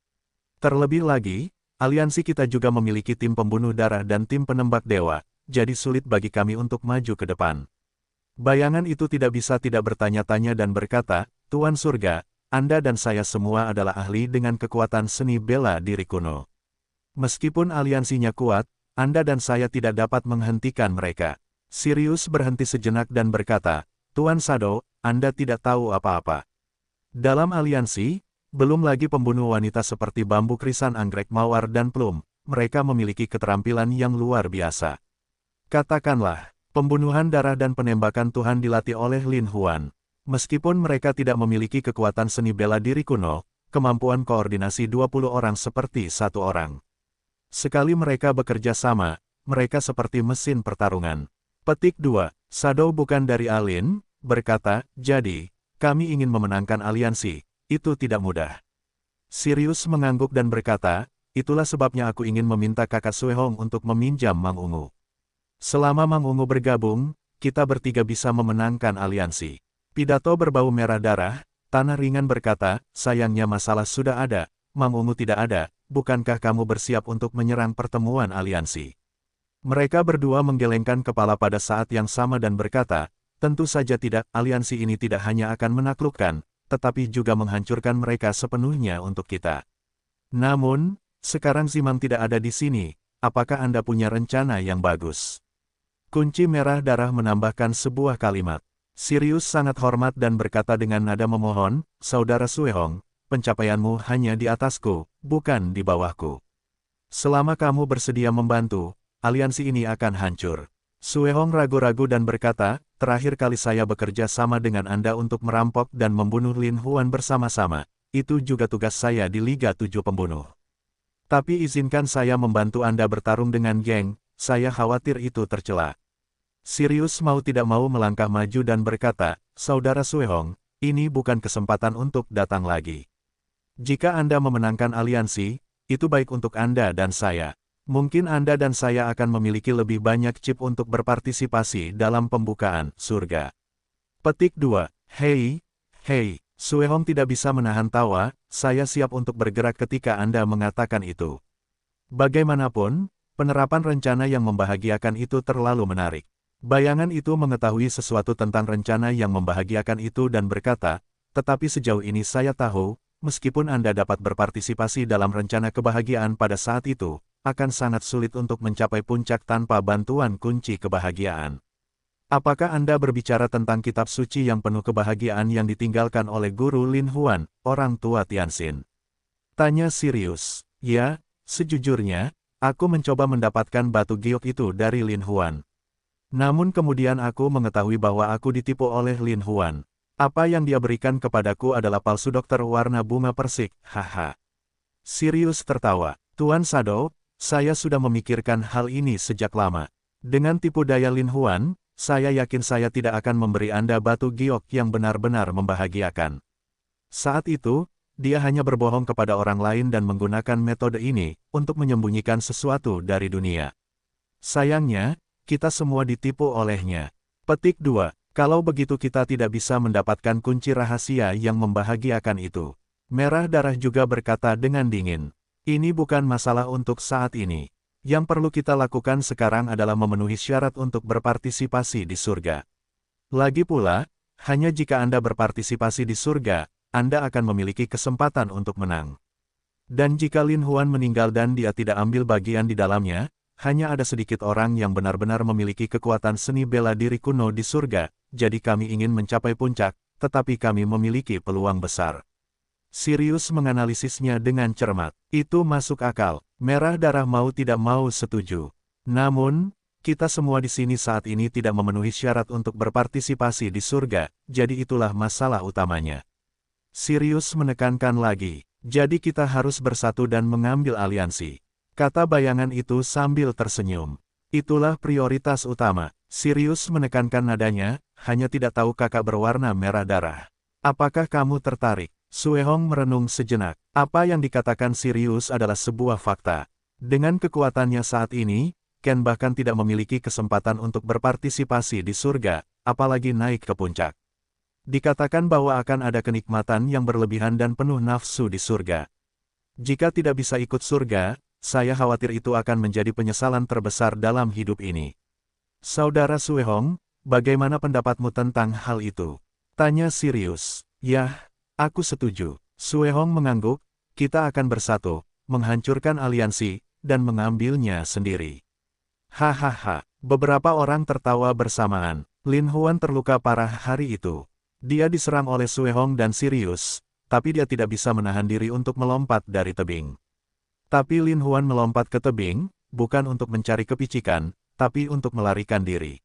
Terlebih lagi, aliansi kita juga memiliki tim pembunuh darah dan tim penembak dewa, jadi sulit bagi kami untuk maju ke depan. Bayangan itu tidak bisa tidak bertanya-tanya dan berkata, Tuan Surga, Anda dan saya semua adalah ahli dengan kekuatan seni bela diri kuno. Meskipun aliansinya kuat, Anda dan saya tidak dapat menghentikan mereka. Sirius berhenti sejenak dan berkata, Tuan Shadow, Anda tidak tahu apa-apa. Dalam aliansi, belum lagi pembunuh wanita seperti bambu krisan anggrek mawar dan plum, mereka memiliki keterampilan yang luar biasa. Katakanlah, pembunuhan darah dan penembakan Tuhan dilatih oleh Lin Huan. Meskipun mereka tidak memiliki kekuatan seni bela diri kuno, kemampuan koordinasi 20 orang seperti satu orang. Sekali mereka bekerja sama, mereka seperti mesin pertarungan. Petik 2. Shadow bukan dari Alin, berkata, jadi, kami ingin memenangkan aliansi, itu tidak mudah. Sirius mengangguk dan berkata, itulah sebabnya aku ingin meminta kakak Sue Hong untuk meminjam Mang Ungu. Selama Mang Ungu bergabung, kita bertiga bisa memenangkan aliansi. Pidato berbau merah darah, Tanah Ringan berkata, sayangnya masalah sudah ada, Mang Ungu tidak ada, bukankah kamu bersiap untuk menyerang pertemuan aliansi? Mereka berdua menggelengkan kepala pada saat yang sama dan berkata, tentu saja tidak, aliansi ini tidak hanya akan menaklukkan, tetapi juga menghancurkan mereka sepenuhnya untuk kita. Namun, sekarang Simang tidak ada di sini, apakah Anda punya rencana yang bagus? Kunci merah darah menambahkan sebuah kalimat. Sirius sangat hormat dan berkata dengan nada memohon, Saudara Sue Hong, pencapaianmu hanya di atasku, bukan di bawahku. Selama kamu bersedia membantu, aliansi ini akan hancur. Suehong ragu-ragu dan berkata, terakhir kali saya bekerja sama dengan Anda untuk merampok dan membunuh Lin Huan bersama-sama. Itu juga tugas saya di Liga 7 Pembunuh. Tapi izinkan saya membantu Anda bertarung dengan geng, saya khawatir itu tercela. Sirius mau tidak mau melangkah maju dan berkata, Saudara Suehong, ini bukan kesempatan untuk datang lagi. Jika Anda memenangkan aliansi, itu baik untuk Anda dan saya. Mungkin Anda dan saya akan memiliki lebih banyak chip untuk berpartisipasi dalam pembukaan surga. Petik 2. Hei, Suehong tidak bisa menahan tawa, saya siap untuk bergerak ketika Anda mengatakan itu. Bagaimanapun, penerapan rencana yang membahagiakan itu terlalu menarik. Bayangan itu mengetahui sesuatu tentang rencana yang membahagiakan itu dan berkata, tetapi sejauh ini saya tahu, meskipun Anda dapat berpartisipasi dalam rencana kebahagiaan pada saat itu, akan sangat sulit untuk mencapai puncak tanpa bantuan kunci kebahagiaan. Apakah Anda berbicara tentang kitab suci yang penuh kebahagiaan yang ditinggalkan oleh guru Lin Huan, orang tua Tianxin? Tanya Sirius. Ya, sejujurnya, aku mencoba mendapatkan batu giok itu dari Lin Huan. Namun kemudian aku mengetahui bahwa aku ditipu oleh Lin Huan. Apa yang dia berikan kepadaku adalah palsu dokter warna bunga persik, haha. Sirius tertawa. Tuan Shadow, saya sudah memikirkan hal ini sejak lama. Dengan tipu daya Lin Huan, saya yakin saya tidak akan memberi Anda batu giok yang benar-benar membahagiakan. Saat itu, dia hanya berbohong kepada orang lain dan menggunakan metode ini untuk menyembunyikan sesuatu dari dunia. Sayangnya, kita semua ditipu olehnya. Petik 2. Kalau begitu kita tidak bisa mendapatkan kunci rahasia yang membahagiakan itu. Merah darah juga berkata dengan dingin. Ini bukan masalah untuk saat ini. Yang perlu kita lakukan sekarang adalah memenuhi syarat untuk berpartisipasi di surga. Lagi pula, hanya jika Anda berpartisipasi di surga, Anda akan memiliki kesempatan untuk menang. Dan jika Lin Huan meninggal dan dia tidak ambil bagian di dalamnya, hanya ada sedikit orang yang benar-benar memiliki kekuatan seni bela diri kuno di surga, jadi kami ingin mencapai puncak, tetapi kami memiliki peluang besar. Sirius menganalisisnya dengan cermat. Itu masuk akal. Merah darah mau tidak mau setuju. Namun, kita semua di sini saat ini tidak memenuhi syarat untuk berpartisipasi di surga, jadi itulah masalah utamanya. Sirius menekankan lagi. Jadi kita harus bersatu dan mengambil aliansi. Kata bayangan itu sambil tersenyum. Itulah prioritas utama. Sirius menekankan nadanya, hanya tidak tahu kakak berwarna merah darah. Apakah kamu tertarik? Suehong merenung sejenak. Apa yang dikatakan Sirius adalah sebuah fakta. Dengan kekuatannya saat ini, Ken bahkan tidak memiliki kesempatan untuk berpartisipasi di surga, apalagi naik ke puncak. Dikatakan bahwa akan ada kenikmatan yang berlebihan dan penuh nafsu di surga. Jika tidak bisa ikut surga, saya khawatir itu akan menjadi penyesalan terbesar dalam hidup ini. Saudara Suehong, bagaimana pendapatmu tentang hal itu? Tanya Sirius. Yah, aku setuju. Suehong mengangguk, kita akan bersatu, menghancurkan aliansi, dan mengambilnya sendiri. Hahaha, beberapa orang tertawa bersamaan. Lin Huan terluka parah hari itu. Dia diserang oleh Suehong dan Sirius, tapi dia tidak bisa menahan diri untuk melompat dari tebing. Tapi Lin Huan melompat ke tebing, bukan untuk mencari kepicikan, tapi untuk melarikan diri.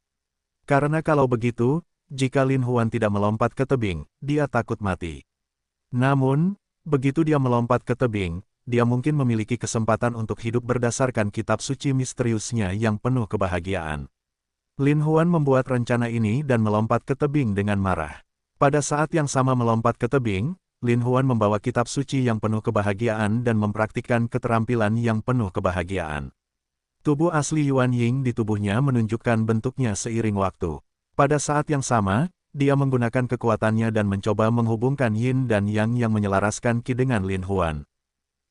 Karena kalau begitu, jika Lin Huan tidak melompat ke tebing, dia takut mati. Namun, begitu dia melompat ke tebing, dia mungkin memiliki kesempatan untuk hidup berdasarkan kitab suci misteriusnya yang penuh kebahagiaan. Lin Huan membuat rencana ini dan melompat ke tebing dengan marah. Pada saat yang sama melompat ke tebing, Lin Huan membawa kitab suci yang penuh kebahagiaan dan mempraktikkan keterampilan yang penuh kebahagiaan. Tubuh asli Yuan Ying di tubuhnya menunjukkan bentuknya seiring waktu. Pada saat yang sama, dia menggunakan kekuatannya dan mencoba menghubungkan Yin dan Yang yang menyelaraskan Qi dengan Lin Huan.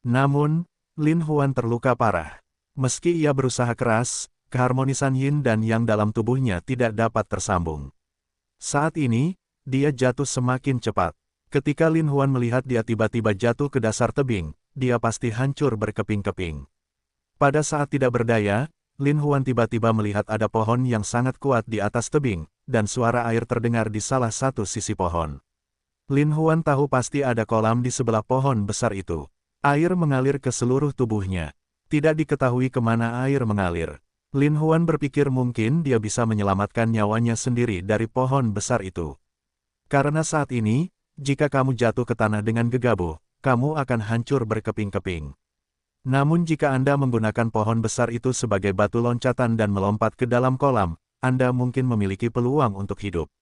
Namun, Lin Huan terluka parah. Meski ia berusaha keras, keharmonisan Yin dan Yang dalam tubuhnya tidak dapat tersambung. Saat ini, dia jatuh semakin cepat. Ketika Lin Huan melihat dia tiba-tiba jatuh ke dasar tebing, dia pasti hancur berkeping-keping. Pada saat tidak berdaya, Lin Huan tiba-tiba melihat ada pohon yang sangat kuat di atas tebing, dan suara air terdengar di salah satu sisi pohon. Lin Huan tahu pasti ada kolam di sebelah pohon besar itu. Air mengalir ke seluruh tubuhnya. Tidak diketahui kemana air mengalir. Lin Huan berpikir mungkin dia bisa menyelamatkan nyawanya sendiri dari pohon besar itu. Karena saat ini, jika kamu jatuh ke tanah dengan gegabah, kamu akan hancur berkeping-keping. Namun jika Anda menggunakan pohon besar itu sebagai batu loncatan dan melompat ke dalam kolam, Anda mungkin memiliki peluang untuk hidup.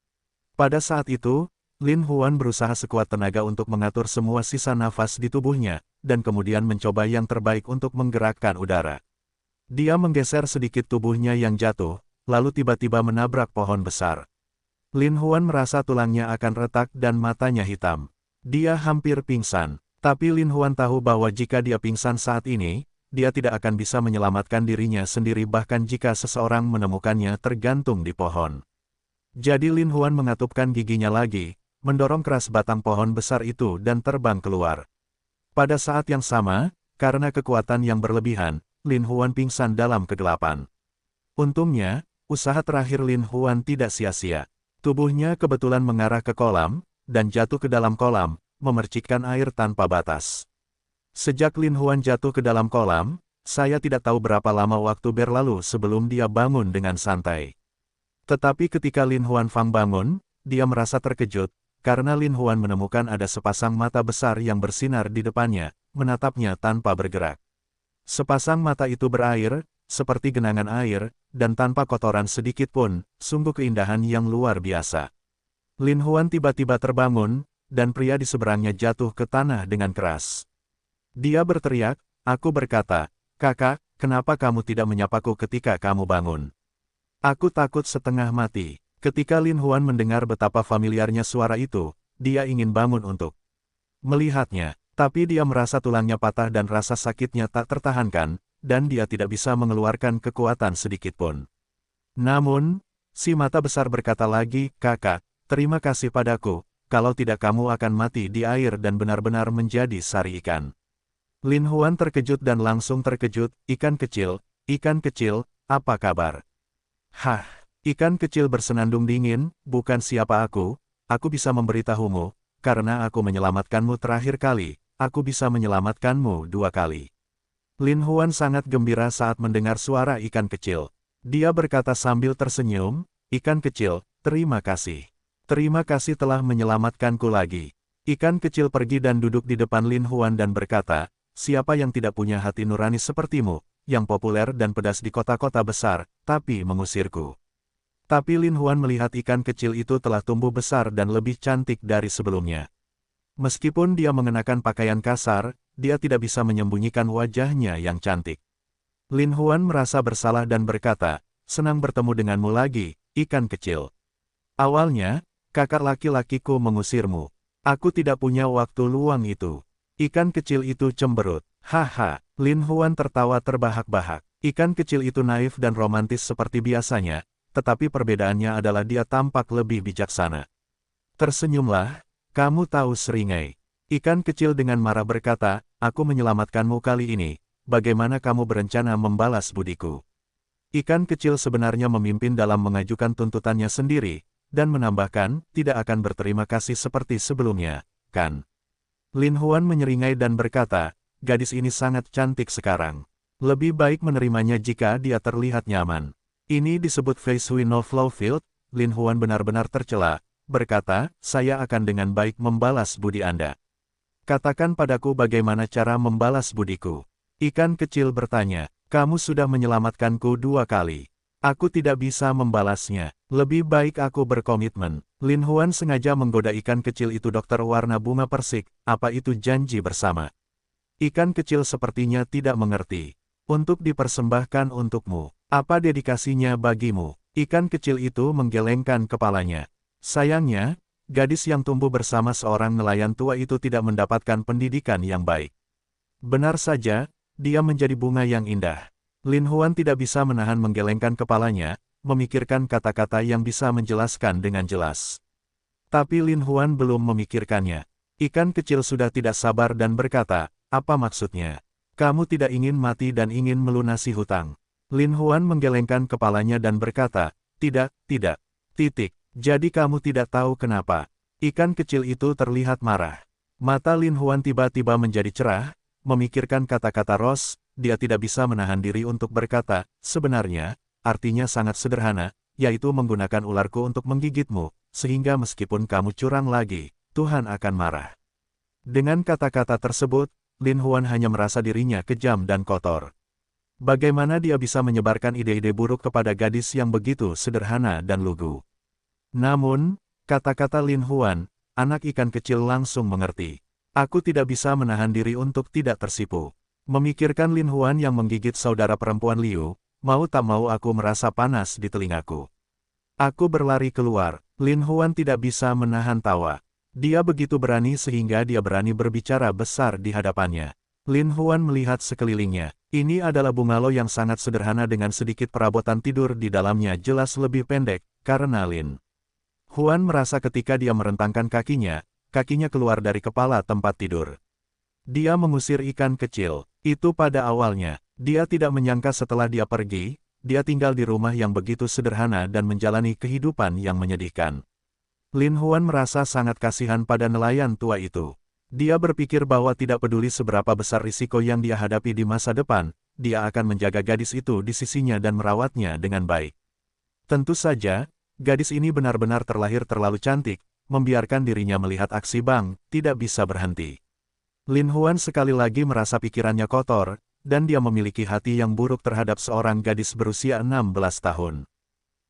Pada saat itu, Lin Huan berusaha sekuat tenaga untuk mengatur semua sisa nafas di tubuhnya, dan kemudian mencoba yang terbaik untuk menggerakkan udara. Dia menggeser sedikit tubuhnya yang jatuh, lalu tiba-tiba menabrak pohon besar. Lin Huan merasa tulangnya akan retak dan matanya hitam. Dia hampir pingsan, tapi Lin Huan tahu bahwa jika dia pingsan saat ini, dia tidak akan bisa menyelamatkan dirinya sendiri bahkan jika seseorang menemukannya tergantung di pohon. Jadi Lin Huan mengatupkan giginya lagi, mendorong keras batang pohon besar itu dan terbang keluar. Pada saat yang sama, karena kekuatan yang berlebihan, Lin Huan pingsan dalam kegelapan. Untungnya, usaha terakhir Lin Huan tidak sia-sia. Tubuhnya kebetulan mengarah ke kolam, dan jatuh ke dalam kolam, memercikkan air tanpa batas. Sejak Lin Huan jatuh ke dalam kolam, saya tidak tahu berapa lama waktu berlalu sebelum dia bangun dengan santai. Tetapi ketika Lin Huan Fang bangun, dia merasa terkejut, karena Lin Huan menemukan ada sepasang mata besar yang bersinar di depannya, menatapnya tanpa bergerak. Sepasang mata itu berair, seperti genangan air, dan tanpa kotoran sedikit pun, sungguh keindahan yang luar biasa. Lin Huan tiba-tiba terbangun, dan pria di seberangnya jatuh ke tanah dengan keras. Dia berteriak, aku berkata, kakak, kenapa kamu tidak menyapaku ketika kamu bangun? Aku takut setengah mati. Ketika Lin Huan mendengar betapa familiarnya suara itu, dia ingin bangun untuk melihatnya. Tapi dia merasa tulangnya patah dan rasa sakitnya tak tertahankan, dan dia tidak bisa mengeluarkan kekuatan sedikitpun. Namun, si mata besar berkata lagi, kakak, terima kasih padaku, kalau tidak kamu akan mati di air dan benar-benar menjadi sari ikan. Lin Huan terkejut dan langsung terkejut, ikan kecil, apa kabar? Hah, ikan kecil bersenandung dingin, bukan siapa aku bisa memberitahumu, karena aku menyelamatkanmu terakhir kali. Aku bisa menyelamatkanmu 2 kali. Lin Huan sangat gembira saat mendengar suara ikan kecil. Dia berkata sambil tersenyum, ikan kecil, terima kasih. Terima kasih telah menyelamatkanku lagi. Ikan kecil pergi dan duduk di depan Lin Huan dan berkata, siapa yang tidak punya hati nurani sepertimu, yang populer dan pedas di kota-kota besar, tapi mengusirku. Tapi Lin Huan melihat ikan kecil itu telah tumbuh besar dan lebih cantik dari sebelumnya. Meskipun dia mengenakan pakaian kasar, dia tidak bisa menyembunyikan wajahnya yang cantik. Lin Huan merasa bersalah dan berkata, senang bertemu denganmu lagi, ikan kecil. Awalnya, kakak laki-lakiku mengusirmu. Aku tidak punya waktu luang itu. Ikan kecil itu cemberut. Haha, Lin Huan tertawa terbahak-bahak. Ikan kecil itu naif dan romantis seperti biasanya, tetapi perbedaannya adalah dia tampak lebih bijaksana. Tersenyumlah. Kamu tahu seringai. Ikan kecil dengan marah berkata, aku menyelamatkanmu kali ini, bagaimana kamu berencana membalas budiku? Ikan kecil sebenarnya memimpin dalam mengajukan tuntutannya sendiri, dan menambahkan, tidak akan berterima kasih seperti sebelumnya, kan? Lin Huan menyeringai dan berkata, gadis ini sangat cantik sekarang. Lebih baik menerimanya jika dia terlihat nyaman. Ini disebut Fei Shui no Flow Field. Lin Huan benar-benar tercela. Berkata, saya akan dengan baik membalas budi Anda. Katakan padaku bagaimana cara membalas budiku. Ikan kecil bertanya, kamu sudah menyelamatkanku 2 kali. Aku tidak bisa membalasnya. Lebih baik aku berkomitmen. Lin Huan sengaja menggoda ikan kecil itu dokter warna bunga persik, apa itu janji bersama. Ikan kecil sepertinya tidak mengerti. Untuk dipersembahkan untukmu. Apa dedikasinya bagimu? Ikan kecil itu menggelengkan kepalanya. Sayangnya, gadis yang tumbuh bersama seorang nelayan tua itu tidak mendapatkan pendidikan yang baik. Benar saja, dia menjadi bunga yang indah. Lin Huan tidak bisa menahan menggelengkan kepalanya, memikirkan kata-kata yang bisa menjelaskan dengan jelas. Tapi Lin Huan belum memikirkannya. Ikan kecil sudah tidak sabar dan berkata, apa maksudnya? Kamu tidak ingin mati dan ingin melunasi hutang. Lin Huan menggelengkan kepalanya dan berkata, tidak, titik. Jadi kamu tidak tahu kenapa. Ikan kecil itu terlihat marah. Mata Lin Huan tiba-tiba menjadi cerah, memikirkan kata-kata Rose, dia tidak bisa menahan diri untuk berkata, sebenarnya, artinya sangat sederhana, yaitu menggunakan ularku untuk menggigitmu, sehingga meskipun kamu curang lagi, Tuhan akan marah. Dengan kata-kata tersebut, Lin Huan hanya merasa dirinya kejam dan kotor. Bagaimana dia bisa menyebarkan ide-ide buruk kepada gadis yang begitu sederhana dan lugu? Namun, kata-kata Lin Huan, anak ikan kecil langsung mengerti. Aku tidak bisa menahan diri untuk tidak tersipu. Memikirkan Lin Huan yang menggigit saudara perempuan Liu, mau tak mau aku merasa panas di telingaku. Aku berlari keluar. Lin Huan tidak bisa menahan tawa. Dia begitu berani sehingga dia berani berbicara besar di hadapannya. Lin Huan melihat sekelilingnya. Ini adalah bungalow yang sangat sederhana dengan sedikit perabotan tidur di dalamnya jelas lebih pendek, karena Lin Huan merasa ketika dia merentangkan kakinya keluar dari kepala tempat tidur. Dia mengusir ikan kecil. Itu pada awalnya. Dia tidak menyangka setelah dia pergi, dia tinggal di rumah yang begitu sederhana dan menjalani kehidupan yang menyedihkan. Lin Huan merasa sangat kasihan pada nelayan tua itu. Dia berpikir bahwa tidak peduli seberapa besar risiko yang dia hadapi di masa depan, dia akan menjaga gadis itu di sisinya dan merawatnya dengan baik. Tentu saja, gadis ini benar-benar terlahir terlalu cantik, membiarkan dirinya melihat aksi Bang, tidak bisa berhenti. Lin Huan sekali lagi merasa pikirannya kotor, dan dia memiliki hati yang buruk terhadap seorang gadis berusia 16 tahun.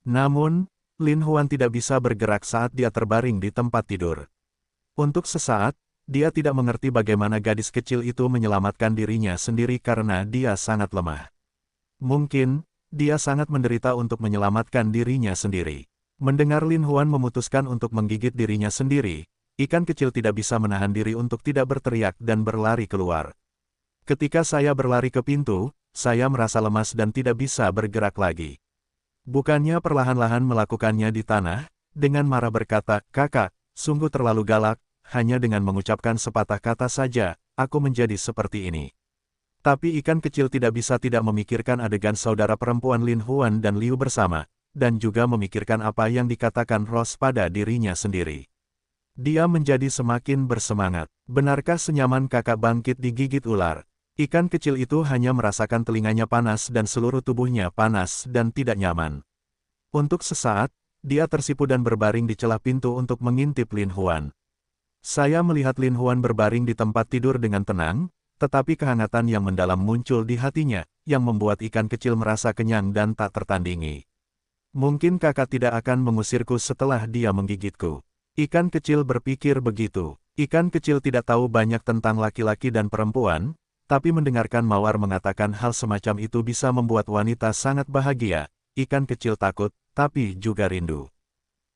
Namun, Lin Huan tidak bisa bergerak saat dia terbaring di tempat tidur. Untuk sesaat, dia tidak mengerti bagaimana gadis kecil itu menyelamatkan dirinya sendiri karena dia sangat lemah. Mungkin, dia sangat menderita untuk menyelamatkan dirinya sendiri. Mendengar Lin Huan memutuskan untuk menggigit dirinya sendiri, ikan kecil tidak bisa menahan diri untuk tidak berteriak dan berlari keluar. Ketika saya berlari ke pintu, saya merasa lemas dan tidak bisa bergerak lagi. Bukannya perlahan-lahan melakukannya di tanah, dengan marah berkata, "Kakak, sungguh terlalu galak, hanya dengan mengucapkan sepatah kata saja, aku menjadi seperti ini." Tapi ikan kecil tidak bisa tidak memikirkan adegan saudara perempuan Lin Huan dan Liu bersama, dan juga memikirkan apa yang dikatakan Rose pada dirinya sendiri. Dia menjadi semakin bersemangat. Benarkah senyaman kakak bangkit digigit ular? Ikan kecil itu hanya merasakan telinganya panas dan seluruh tubuhnya panas dan tidak nyaman. Untuk sesaat, dia tersipu dan berbaring di celah pintu untuk mengintip Lin Huan. Saya melihat Lin Huan berbaring di tempat tidur dengan tenang, tetapi kehangatan yang mendalam muncul di hatinya, yang membuat ikan kecil merasa kenyang dan tak tertandingi. Mungkin kakak tidak akan mengusirku setelah dia menggigitku. Ikan kecil berpikir begitu. Ikan kecil tidak tahu banyak tentang laki-laki dan perempuan, tapi mendengarkan Mawar mengatakan hal semacam itu bisa membuat wanita sangat bahagia. Ikan kecil takut, tapi juga rindu.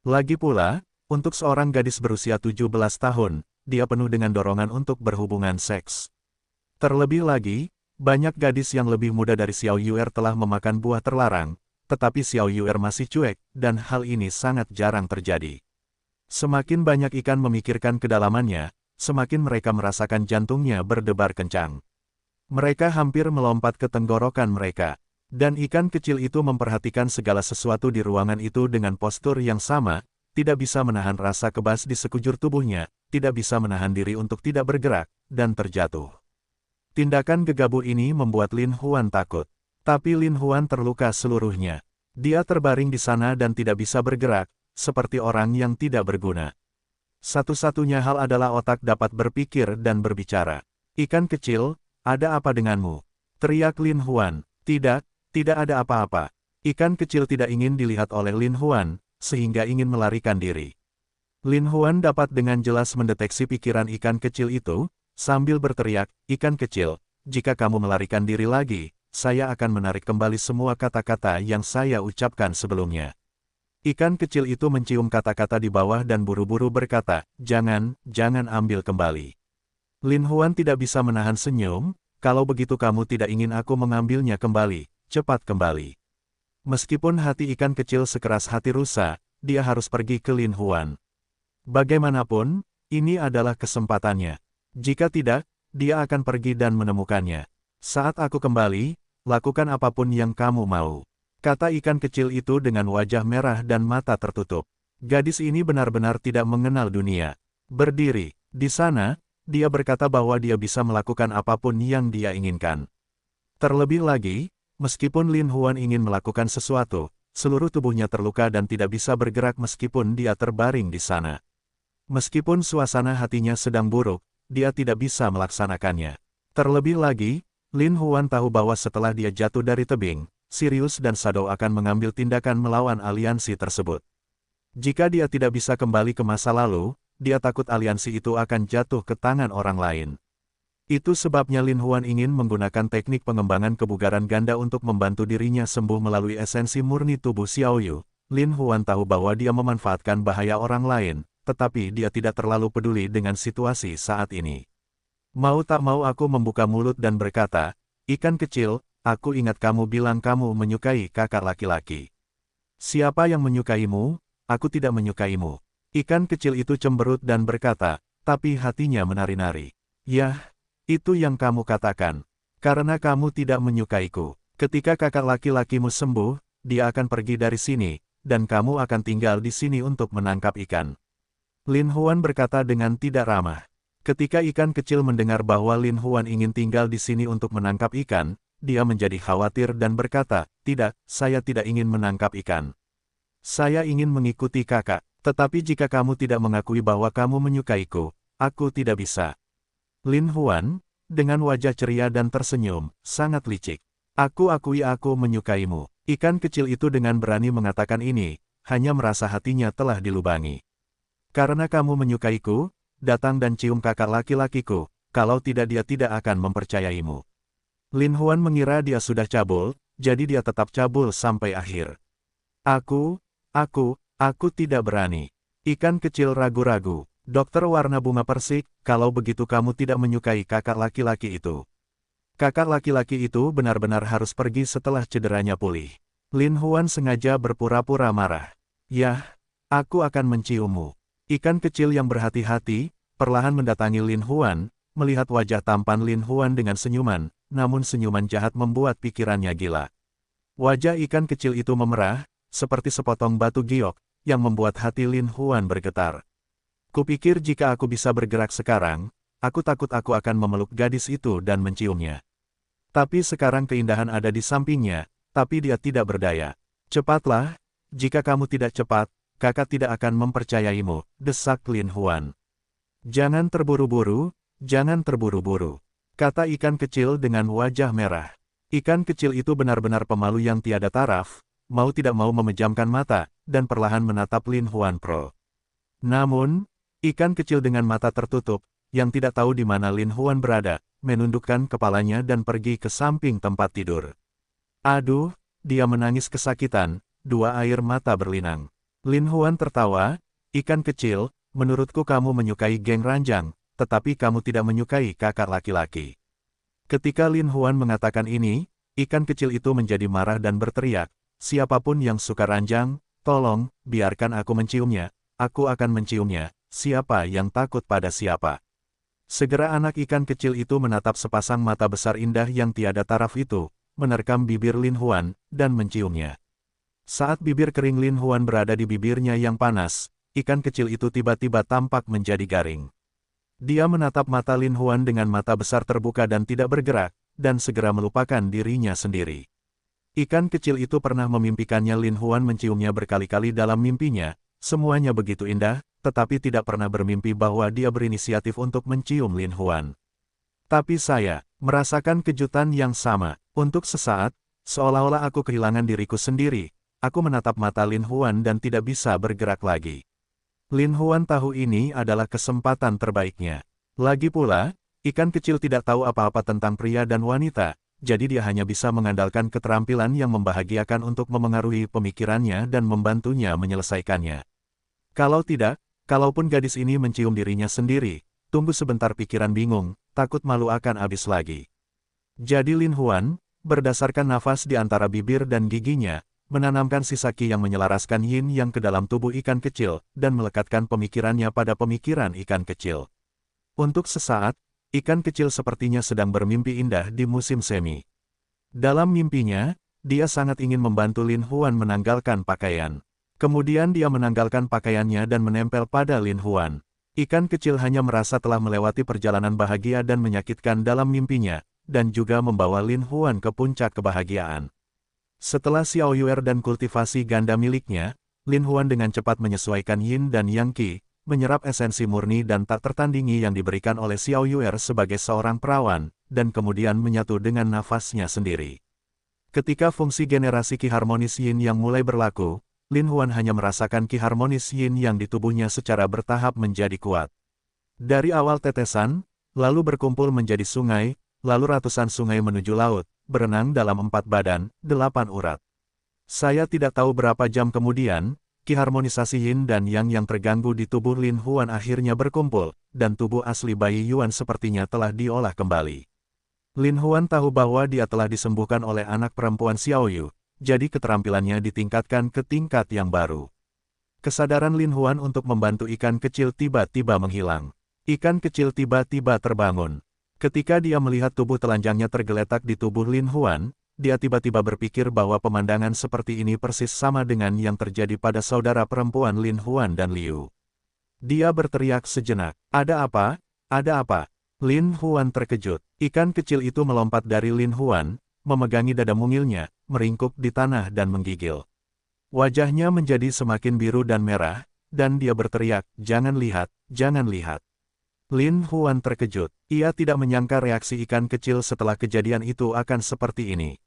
Lagi pula, untuk seorang gadis berusia 17 tahun, dia penuh dengan dorongan untuk berhubungan seks. Terlebih lagi, banyak gadis yang lebih muda dari Xiao Yuer telah memakan buah terlarang, tetapi Xiao Yuer masih cuek, dan hal ini sangat jarang terjadi. Semakin banyak ikan memikirkan kedalamannya, semakin mereka merasakan jantungnya berdebar kencang. Mereka hampir melompat ke tenggorokan mereka. Dan ikan kecil itu memperhatikan segala sesuatu di ruangan itu dengan postur yang sama, tidak bisa menahan rasa kebas di sekujur tubuhnya, tidak bisa menahan diri untuk tidak bergerak, dan terjatuh. Tindakan gegabah ini membuat Lin Huan takut. Tapi Lin Huan terluka seluruhnya. Dia terbaring di sana dan tidak bisa bergerak, seperti orang yang tidak berguna. Satu-satunya hal adalah otak dapat berpikir dan berbicara. Ikan kecil, ada apa denganmu? Teriak Lin Huan. Tidak ada apa-apa. Ikan kecil tidak ingin dilihat oleh Lin Huan, sehingga ingin melarikan diri. Lin Huan dapat dengan jelas mendeteksi pikiran ikan kecil itu, sambil berteriak, "Ikan kecil, jika kamu melarikan diri lagi, saya akan menarik kembali semua kata-kata yang saya ucapkan sebelumnya." Ikan kecil itu mencium kata-kata di bawah dan buru-buru berkata, jangan ambil kembali." Lin Huan tidak bisa menahan senyum, "Kalau begitu kamu tidak ingin aku mengambilnya kembali, cepat kembali." Meskipun hati ikan kecil sekeras hati rusa, dia harus pergi ke Lin Huan. Bagaimanapun, ini adalah kesempatannya. Jika tidak, dia akan pergi dan menemukannya. "Saat aku kembali, lakukan apapun yang kamu mau," kata ikan kecil itu dengan wajah merah dan mata tertutup. Gadis ini benar-benar tidak mengenal dunia. Berdiri di sana, dia berkata bahwa dia bisa melakukan apapun yang dia inginkan. Terlebih lagi, meskipun Lin Huan ingin melakukan sesuatu, seluruh tubuhnya terluka dan tidak bisa bergerak meskipun dia terbaring di sana. Meskipun suasana hatinya sedang buruk, dia tidak bisa melaksanakannya. Terlebih lagi, Lin Huan tahu bahwa setelah dia jatuh dari tebing, Sirius dan Shadow akan mengambil tindakan melawan aliansi tersebut. Jika dia tidak bisa kembali ke masa lalu, dia takut aliansi itu akan jatuh ke tangan orang lain. Itu sebabnya Lin Huan ingin menggunakan teknik pengembangan kebugaran ganda untuk membantu dirinya sembuh melalui esensi murni tubuh Xiaoyu. Lin Huan tahu bahwa dia memanfaatkan bahaya orang lain, tetapi dia tidak terlalu peduli dengan situasi saat ini. Mau tak mau aku membuka mulut dan berkata, "Ikan kecil, aku ingat kamu bilang kamu menyukai kakak laki-laki. Siapa yang menyukaimu? Aku tidak menyukaimu." Ikan kecil itu cemberut dan berkata, tapi hatinya menari-nari. "Yah, itu yang kamu katakan. Karena kamu tidak menyukaiku. Ketika kakak laki-lakimu sembuh, dia akan pergi dari sini, dan kamu akan tinggal di sini untuk menangkap ikan." Lin Huan berkata dengan tidak ramah. Ketika ikan kecil mendengar bahwa Lin Huan ingin tinggal di sini untuk menangkap ikan, dia menjadi khawatir dan berkata, "Tidak, saya tidak ingin menangkap ikan. Saya ingin mengikuti kakak. Tetapi jika kamu tidak mengakui bahwa kamu menyukaiku, aku tidak bisa." Lin Huan, dengan wajah ceria dan tersenyum, sangat licik. "Aku akui aku menyukaimu." Ikan kecil itu dengan berani mengatakan ini, hanya merasa hatinya telah dilubangi. "Karena kamu menyukaiku, datang dan cium kakak laki-lakiku, kalau tidak dia tidak akan mempercayaimu." Lin Huan mengira dia sudah cabul, jadi dia tetap cabul sampai akhir. Aku tidak berani." Ikan kecil ragu-ragu. "Dokter warna bunga persik, kalau begitu kamu tidak menyukai kakak laki-laki itu. Kakak laki-laki itu benar-benar harus pergi setelah cederanya pulih." Lin Huan sengaja berpura-pura marah. "Yah, aku akan menciummu." Ikan kecil yang berhati-hati, perlahan mendatangi Lin Huan, melihat wajah tampan Lin Huan dengan senyuman, namun senyuman jahat membuat pikirannya gila. Wajah ikan kecil itu memerah, seperti sepotong batu giok, yang membuat hati Lin Huan bergetar. "Kupikir jika aku bisa bergerak sekarang, aku takut aku akan memeluk gadis itu dan menciumnya. Tapi sekarang keindahan ada di sampingnya, tapi dia tidak berdaya. Cepatlah, jika kamu tidak cepat, kakak tidak akan mempercayaimu," desak Lin Huan. "Jangan terburu-buru, jangan terburu-buru," kata ikan kecil dengan wajah merah. Ikan kecil itu benar-benar pemalu yang tiada taraf, mau tidak mau memejamkan mata, dan perlahan menatap Lin Huan Pro. Namun, ikan kecil dengan mata tertutup, yang tidak tahu di mana Lin Huan berada, menundukkan kepalanya dan pergi ke samping tempat tidur. "Aduh," dia menangis kesakitan, dua air mata berlinang. Lin Huan tertawa, "Ikan kecil, menurutku kamu menyukai geng ranjang, tetapi kamu tidak menyukai kakak laki-laki." Ketika Lin Huan mengatakan ini, ikan kecil itu menjadi marah dan berteriak, "Siapapun yang suka ranjang, tolong, biarkan aku menciumnya, aku akan menciumnya, siapa yang takut pada siapa." Segera anak ikan kecil itu menatap sepasang mata besar indah yang tiada taraf itu, menerkam bibir Lin Huan, dan menciumnya. Saat bibir kering Lin Huan berada di bibirnya yang panas, ikan kecil itu tiba-tiba tampak menjadi garing. Dia menatap mata Lin Huan dengan mata besar terbuka dan tidak bergerak, dan segera melupakan dirinya sendiri. Ikan kecil itu pernah memimpikannya Lin Huan menciumnya berkali-kali dalam mimpinya, semuanya begitu indah, tetapi tidak pernah bermimpi bahwa dia berinisiatif untuk mencium Lin Huan. Tapi saya merasakan kejutan yang sama. Untuk sesaat, seolah-olah aku kehilangan diriku sendiri. Aku menatap mata Lin Huan dan tidak bisa bergerak lagi. Lin Huan tahu ini adalah kesempatan terbaiknya. Lagi pula, ikan kecil tidak tahu apa-apa tentang pria dan wanita, jadi dia hanya bisa mengandalkan keterampilan yang membahagiakan untuk memengaruhi pemikirannya dan membantunya menyelesaikannya. Kalau tidak, kalaupun gadis ini mencium dirinya sendiri, tunggu sebentar pikiran bingung, takut malu akan habis lagi. Jadi Lin Huan, berdasarkan nafas di antara bibir dan giginya, menanamkan sisa ki yang menyelaraskan yin yang ke dalam tubuh ikan kecil, dan melekatkan pemikirannya pada pemikiran ikan kecil. Untuk sesaat, ikan kecil sepertinya sedang bermimpi indah di musim semi. Dalam mimpinya, dia sangat ingin membantu Lin Huan menanggalkan pakaian. Kemudian dia menanggalkan pakaiannya dan menempel pada Lin Huan. Ikan kecil hanya merasa telah melewati perjalanan bahagia dan menyakitkan dalam mimpinya, dan juga membawa Lin Huan ke puncak kebahagiaan. Setelah Xiao Yuer dan kultivasi ganda miliknya, Lin Huan dengan cepat menyesuaikan yin dan yang qi, menyerap esensi murni dan tak tertandingi yang diberikan oleh Xiao Yuer sebagai seorang perawan, dan kemudian menyatu dengan nafasnya sendiri. Ketika fungsi generasi qi harmonis yin yang mulai berlaku, Lin Huan hanya merasakan qi harmonis yin yang di tubuhnya secara bertahap menjadi kuat. Dari awal tetesan, lalu berkumpul menjadi sungai, lalu ratusan sungai menuju laut, berenang dalam 4 badan, 8 urat. Saya tidak tahu berapa jam kemudian, qi harmonisasi yin dan yang terganggu di tubuh Lin Huan akhirnya berkumpul, dan tubuh asli bayi Yuan sepertinya telah diolah kembali. Lin Huan tahu bahwa dia telah disembuhkan oleh anak perempuan Xiao Yu, jadi keterampilannya ditingkatkan ke tingkat yang baru. Kesadaran Lin Huan untuk membantu ikan kecil tiba-tiba menghilang. Ikan kecil tiba-tiba terbangun. Ketika dia melihat tubuh telanjangnya tergeletak di tubuh Lin Huan, dia tiba-tiba berpikir bahwa pemandangan seperti ini persis sama dengan yang terjadi pada saudara perempuan Lin Huan dan Liu. Dia berteriak sejenak, "Ada apa? Ada apa?" Lin Huan terkejut. Ikan kecil itu melompat dari Lin Huan, memegangi dada mungilnya, meringkuk di tanah dan menggigil. Wajahnya menjadi semakin biru dan merah, dan dia berteriak, "Jangan lihat, jangan lihat." Lin Huan terkejut. Ia tidak menyangka reaksi ikan kecil setelah kejadian itu akan seperti ini.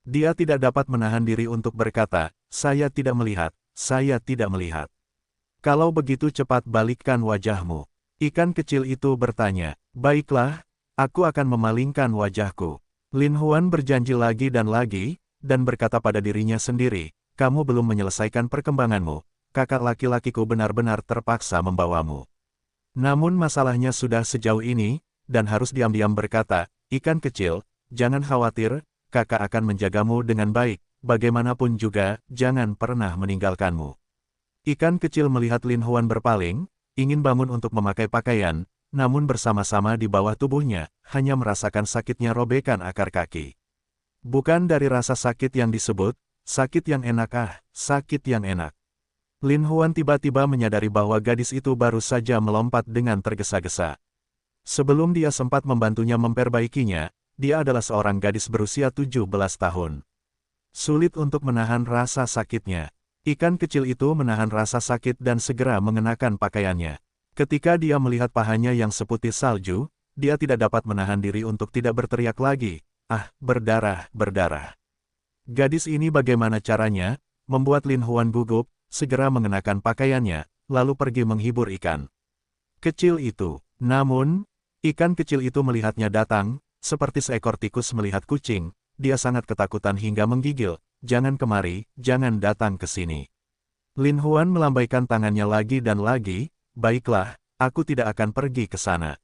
Dia tidak dapat menahan diri untuk berkata, "Saya tidak melihat, saya tidak melihat." "Kalau begitu cepat balikkan wajahmu." Ikan kecil itu bertanya. "Baiklah, aku akan memalingkan wajahku." Lin Huan berjanji lagi, dan berkata pada dirinya sendiri, "Kamu belum menyelesaikan perkembanganmu, kakak laki-lakiku benar-benar terpaksa membawamu." Namun masalahnya sudah sejauh ini, dan harus diam-diam berkata, "Ikan kecil, jangan khawatir, kakak akan menjagamu dengan baik, bagaimanapun juga, jangan pernah meninggalkanmu." Ikan kecil melihat Lin Huan berpaling, ingin bangun untuk memakai pakaian, namun bersama-sama di bawah tubuhnya, hanya merasakan sakitnya robekan akar kaki. Bukan dari rasa sakit yang disebut, sakit yang enak sakit yang enak. Lin Huan tiba-tiba menyadari bahwa gadis itu baru saja melompat dengan tergesa-gesa. Sebelum dia sempat membantunya memperbaikinya, dia adalah seorang gadis berusia 17 tahun. Sulit untuk menahan rasa sakitnya. Ikan kecil itu menahan rasa sakit dan segera mengenakan pakaiannya. Ketika dia melihat pahanya yang seputih salju, dia tidak dapat menahan diri untuk tidak berteriak lagi, "Ah, berdarah, berdarah." Gadis ini bagaimana caranya, membuat Lin Huan gugup, segera mengenakan pakaiannya, lalu pergi menghibur ikan kecil itu. Namun, ikan kecil itu melihatnya datang, seperti seekor tikus melihat kucing, dia sangat ketakutan hingga menggigil, "Jangan kemari, jangan datang ke sini." Lin Huan melambaikan tangannya lagi dan lagi, "Baiklah, aku tidak akan pergi ke sana.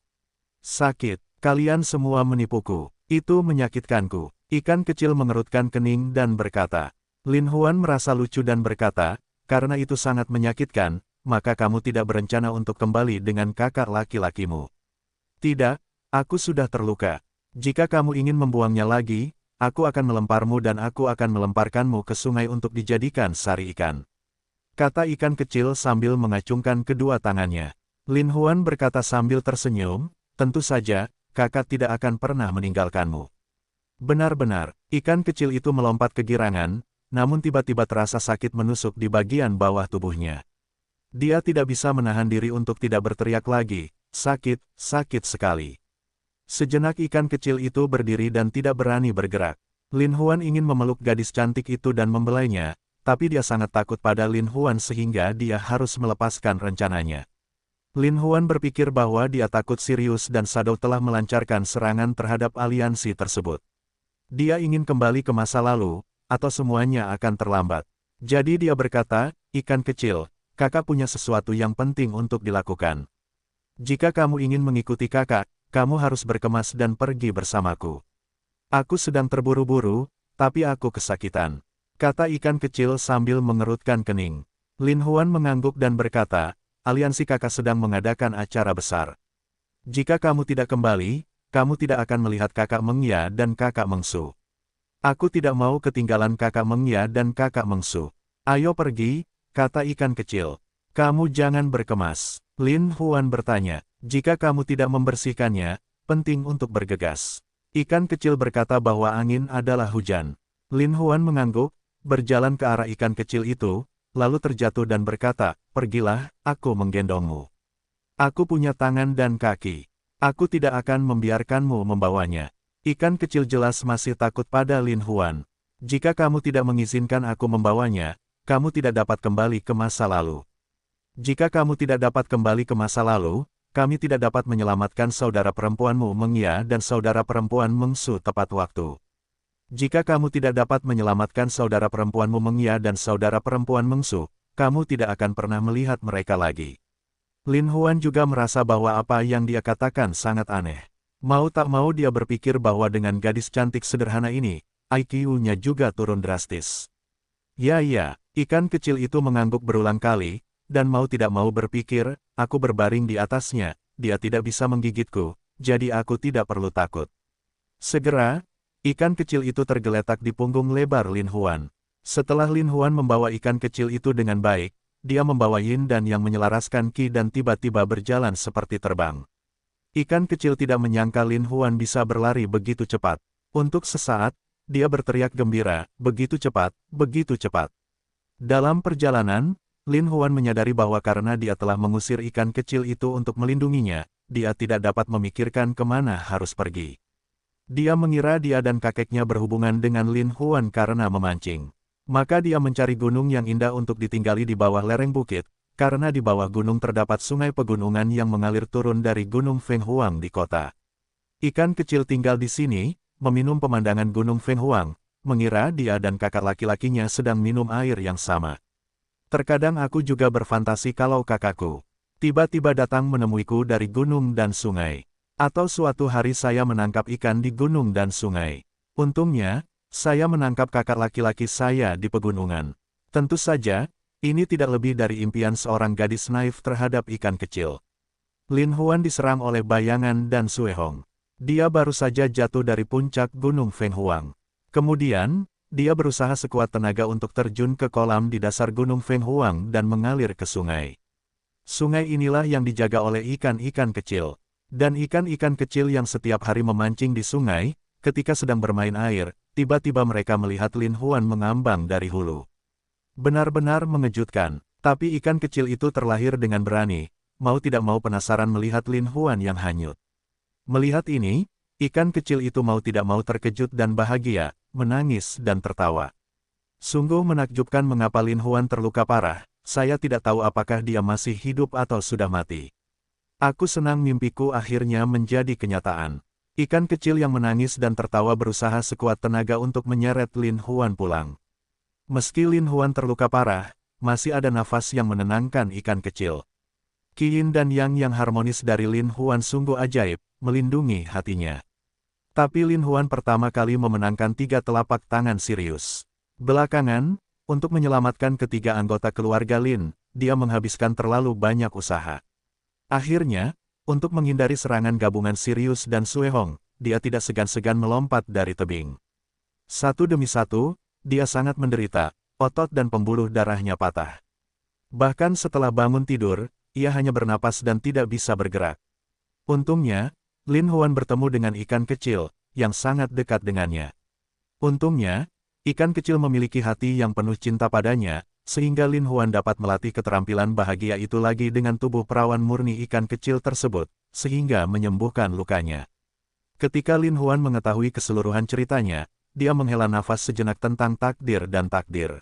Sakit, kalian semua menipuku, itu menyakitkanku." Ikan kecil mengerutkan kening dan berkata. Lin Huan merasa lucu dan berkata, "Karena itu sangat menyakitkan, maka kamu tidak berencana untuk kembali dengan kakak laki-lakimu." "Tidak, aku sudah terluka. Jika kamu ingin membuangnya lagi, aku akan melemparmu dan aku akan melemparkanmu ke sungai untuk dijadikan sari ikan," kata ikan kecil sambil mengacungkan kedua tangannya. Lin Huan berkata sambil tersenyum, "Tentu saja, kakak tidak akan pernah meninggalkanmu." Benar-benar, ikan kecil itu melompat kegirangan, namun tiba-tiba terasa sakit menusuk di bagian bawah tubuhnya. Dia tidak bisa menahan diri untuk tidak berteriak lagi, "Sakit, sakit sekali." Sejenak ikan kecil itu berdiri dan tidak berani bergerak. Lin Huan ingin memeluk gadis cantik itu dan membelainya, tapi dia sangat takut pada Lin Huan sehingga dia harus melepaskan rencananya. Lin Huan berpikir bahwa dia takut Sirius dan Shadow telah melancarkan serangan terhadap aliansi tersebut. Dia ingin kembali ke masa lalu, atau semuanya akan terlambat. Jadi dia berkata, "Ikan kecil, kakak punya sesuatu yang penting untuk dilakukan. Jika kamu ingin mengikuti kakak, kamu harus berkemas dan pergi bersamaku. Aku sedang terburu-buru, tapi aku kesakitan," kata ikan kecil sambil mengerutkan kening. Lin Huan mengangguk dan berkata, "Aliansi kakak sedang mengadakan acara besar. Jika kamu tidak kembali, kamu tidak akan melihat kakak Mengya dan kakak Mengsu. Aku tidak mau ketinggalan kakak Mengya dan kakak Mengsu. Ayo pergi," kata ikan kecil. "Kamu jangan berkemas." Lin Huan bertanya, jika kamu tidak membersihkannya, penting untuk bergegas. Ikan kecil berkata bahwa angin adalah hujan. Lin Huan mengangguk, berjalan ke arah ikan kecil itu, lalu terjatuh dan berkata, pergilah, aku menggendongmu. Aku punya tangan dan kaki. Aku tidak akan membiarkanmu membawanya. Ikan kecil jelas masih takut pada Lin Huan. Jika kamu tidak mengizinkan aku membawanya, kamu tidak dapat kembali ke masa lalu. Jika kamu tidak dapat kembali ke masa lalu, kami tidak dapat menyelamatkan saudara perempuanmu Meng Ya dan saudara perempuan Meng Su tepat waktu. Jika kamu tidak dapat menyelamatkan saudara perempuanmu Meng Ya dan saudara perempuan Meng Su, kamu tidak akan pernah melihat mereka lagi. Lin Huan juga merasa bahwa apa yang dia katakan sangat aneh. Mau tak mau dia berpikir bahwa dengan gadis cantik sederhana ini, IQ-nya juga turun drastis. Ya, ikan kecil itu mengangguk berulang kali, dan mau tidak mau berpikir, aku berbaring di atasnya, dia tidak bisa menggigitku, jadi aku tidak perlu takut. Segera, ikan kecil itu tergeletak di punggung lebar Lin Huan. Setelah Lin Huan membawa ikan kecil itu dengan baik, dia membawa Yin dan yang menyelaraskan Qi dan tiba-tiba berjalan seperti terbang. Ikan kecil tidak menyangka Lin Huan bisa berlari begitu cepat. Untuk sesaat, dia berteriak gembira, begitu cepat, begitu cepat. Dalam perjalanan, Lin Huan menyadari bahwa karena dia telah mengusir ikan kecil itu untuk melindunginya, dia tidak dapat memikirkan kemana harus pergi. Dia mengira dia dan kakeknya berhubungan dengan Lin Huan karena memancing. Maka dia mencari gunung yang indah untuk ditinggali di bawah lereng bukit, karena di bawah gunung terdapat sungai pegunungan yang mengalir turun dari Gunung Feng Huang di kota. Ikan kecil tinggal di sini, meminum pemandangan Gunung Feng Huang, mengira dia dan kakak laki-lakinya sedang minum air yang sama. Terkadang aku juga berfantasi kalau kakakku tiba-tiba datang menemuiku dari gunung dan sungai. Atau suatu hari saya menangkap ikan di gunung dan sungai. Untungnya, saya menangkap kakak laki-laki saya di pegunungan. Tentu saja, ini tidak lebih dari impian seorang gadis naif terhadap ikan kecil. Lin Huan diserang oleh bayangan dan Sue Hong. Dia baru saja jatuh dari puncak Gunung Feng Huang. Kemudian, dia berusaha sekuat tenaga untuk terjun ke kolam di dasar Gunung Feng Huang dan mengalir ke sungai. Sungai inilah yang dijaga oleh ikan-ikan kecil. Dan ikan-ikan kecil yang setiap hari memancing di sungai, ketika sedang bermain air, tiba-tiba mereka melihat Lin Huan mengambang dari hulu. Benar-benar mengejutkan, tapi ikan kecil itu terlahir dengan berani, mau tidak mau penasaran melihat Lin Huan yang hanyut. Melihat ini, ikan kecil itu mau tidak mau terkejut dan bahagia, menangis dan tertawa. Sungguh menakjubkan mengapa Lin Huan terluka parah, saya tidak tahu apakah dia masih hidup atau sudah mati. Aku senang mimpiku akhirnya menjadi kenyataan. Ikan kecil yang menangis dan tertawa berusaha sekuat tenaga untuk menyeret Lin Huan pulang. Meski Lin Huan terluka parah, masih ada nafas yang menenangkan ikan kecil. Qi Yin dan Yang yang harmonis dari Lin Huan sungguh ajaib, melindungi hatinya. Tapi Lin Huan pertama kali memenangkan 3 telapak tangan Sirius. Belakangan, untuk menyelamatkan ketiga anggota keluarga Lin, dia menghabiskan terlalu banyak usaha. Akhirnya, untuk menghindari serangan gabungan Sirius dan Sue Hong, dia tidak segan-segan melompat dari tebing. Satu demi satu, dia sangat menderita, otot dan pembuluh darahnya patah. Bahkan setelah bangun tidur, ia hanya bernapas dan tidak bisa bergerak. Untungnya, Lin Huan bertemu dengan ikan kecil, yang sangat dekat dengannya. Untungnya, ikan kecil memiliki hati yang penuh cinta padanya, sehingga Lin Huan dapat melatih keterampilan bahagia itu lagi dengan tubuh perawan murni ikan kecil tersebut, sehingga menyembuhkan lukanya. Ketika Lin Huan mengetahui keseluruhan ceritanya, dia menghela nafas sejenak tentang takdir dan takdir.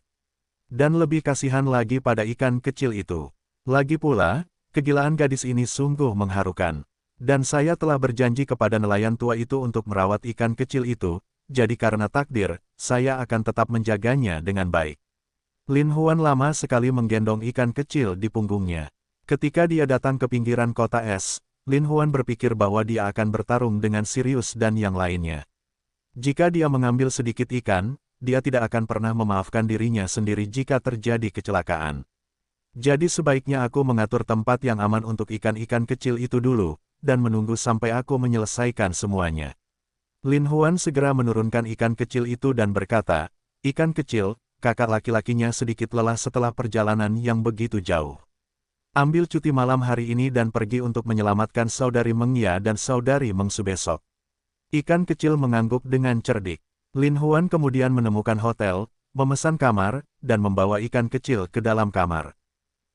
Dan lebih kasihan lagi pada ikan kecil itu. Lagi pula, kegilaan gadis ini sungguh mengharukan. Dan saya telah berjanji kepada nelayan tua itu untuk merawat ikan kecil itu, jadi karena takdir, saya akan tetap menjaganya dengan baik. Lin Huan lama sekali menggendong ikan kecil di punggungnya. Ketika dia datang ke pinggiran kota es, Lin Huan berpikir bahwa dia akan bertarung dengan Sirius dan yang lainnya. Jika dia mengambil sedikit ikan, dia tidak akan pernah memaafkan dirinya sendiri jika terjadi kecelakaan. Jadi sebaiknya aku mengatur tempat yang aman untuk ikan-ikan kecil itu dulu, dan menunggu sampai aku menyelesaikan semuanya. Lin Huan segera menurunkan ikan kecil itu dan berkata, ikan kecil, kakak laki-lakinya sedikit lelah setelah perjalanan yang begitu jauh. Ambil cuti malam hari ini dan pergi untuk menyelamatkan saudari Meng Ya dan saudari Meng Su besok. Ikan kecil mengangguk dengan cerdik. Lin Huan kemudian menemukan hotel, memesan kamar, dan membawa ikan kecil ke dalam kamar.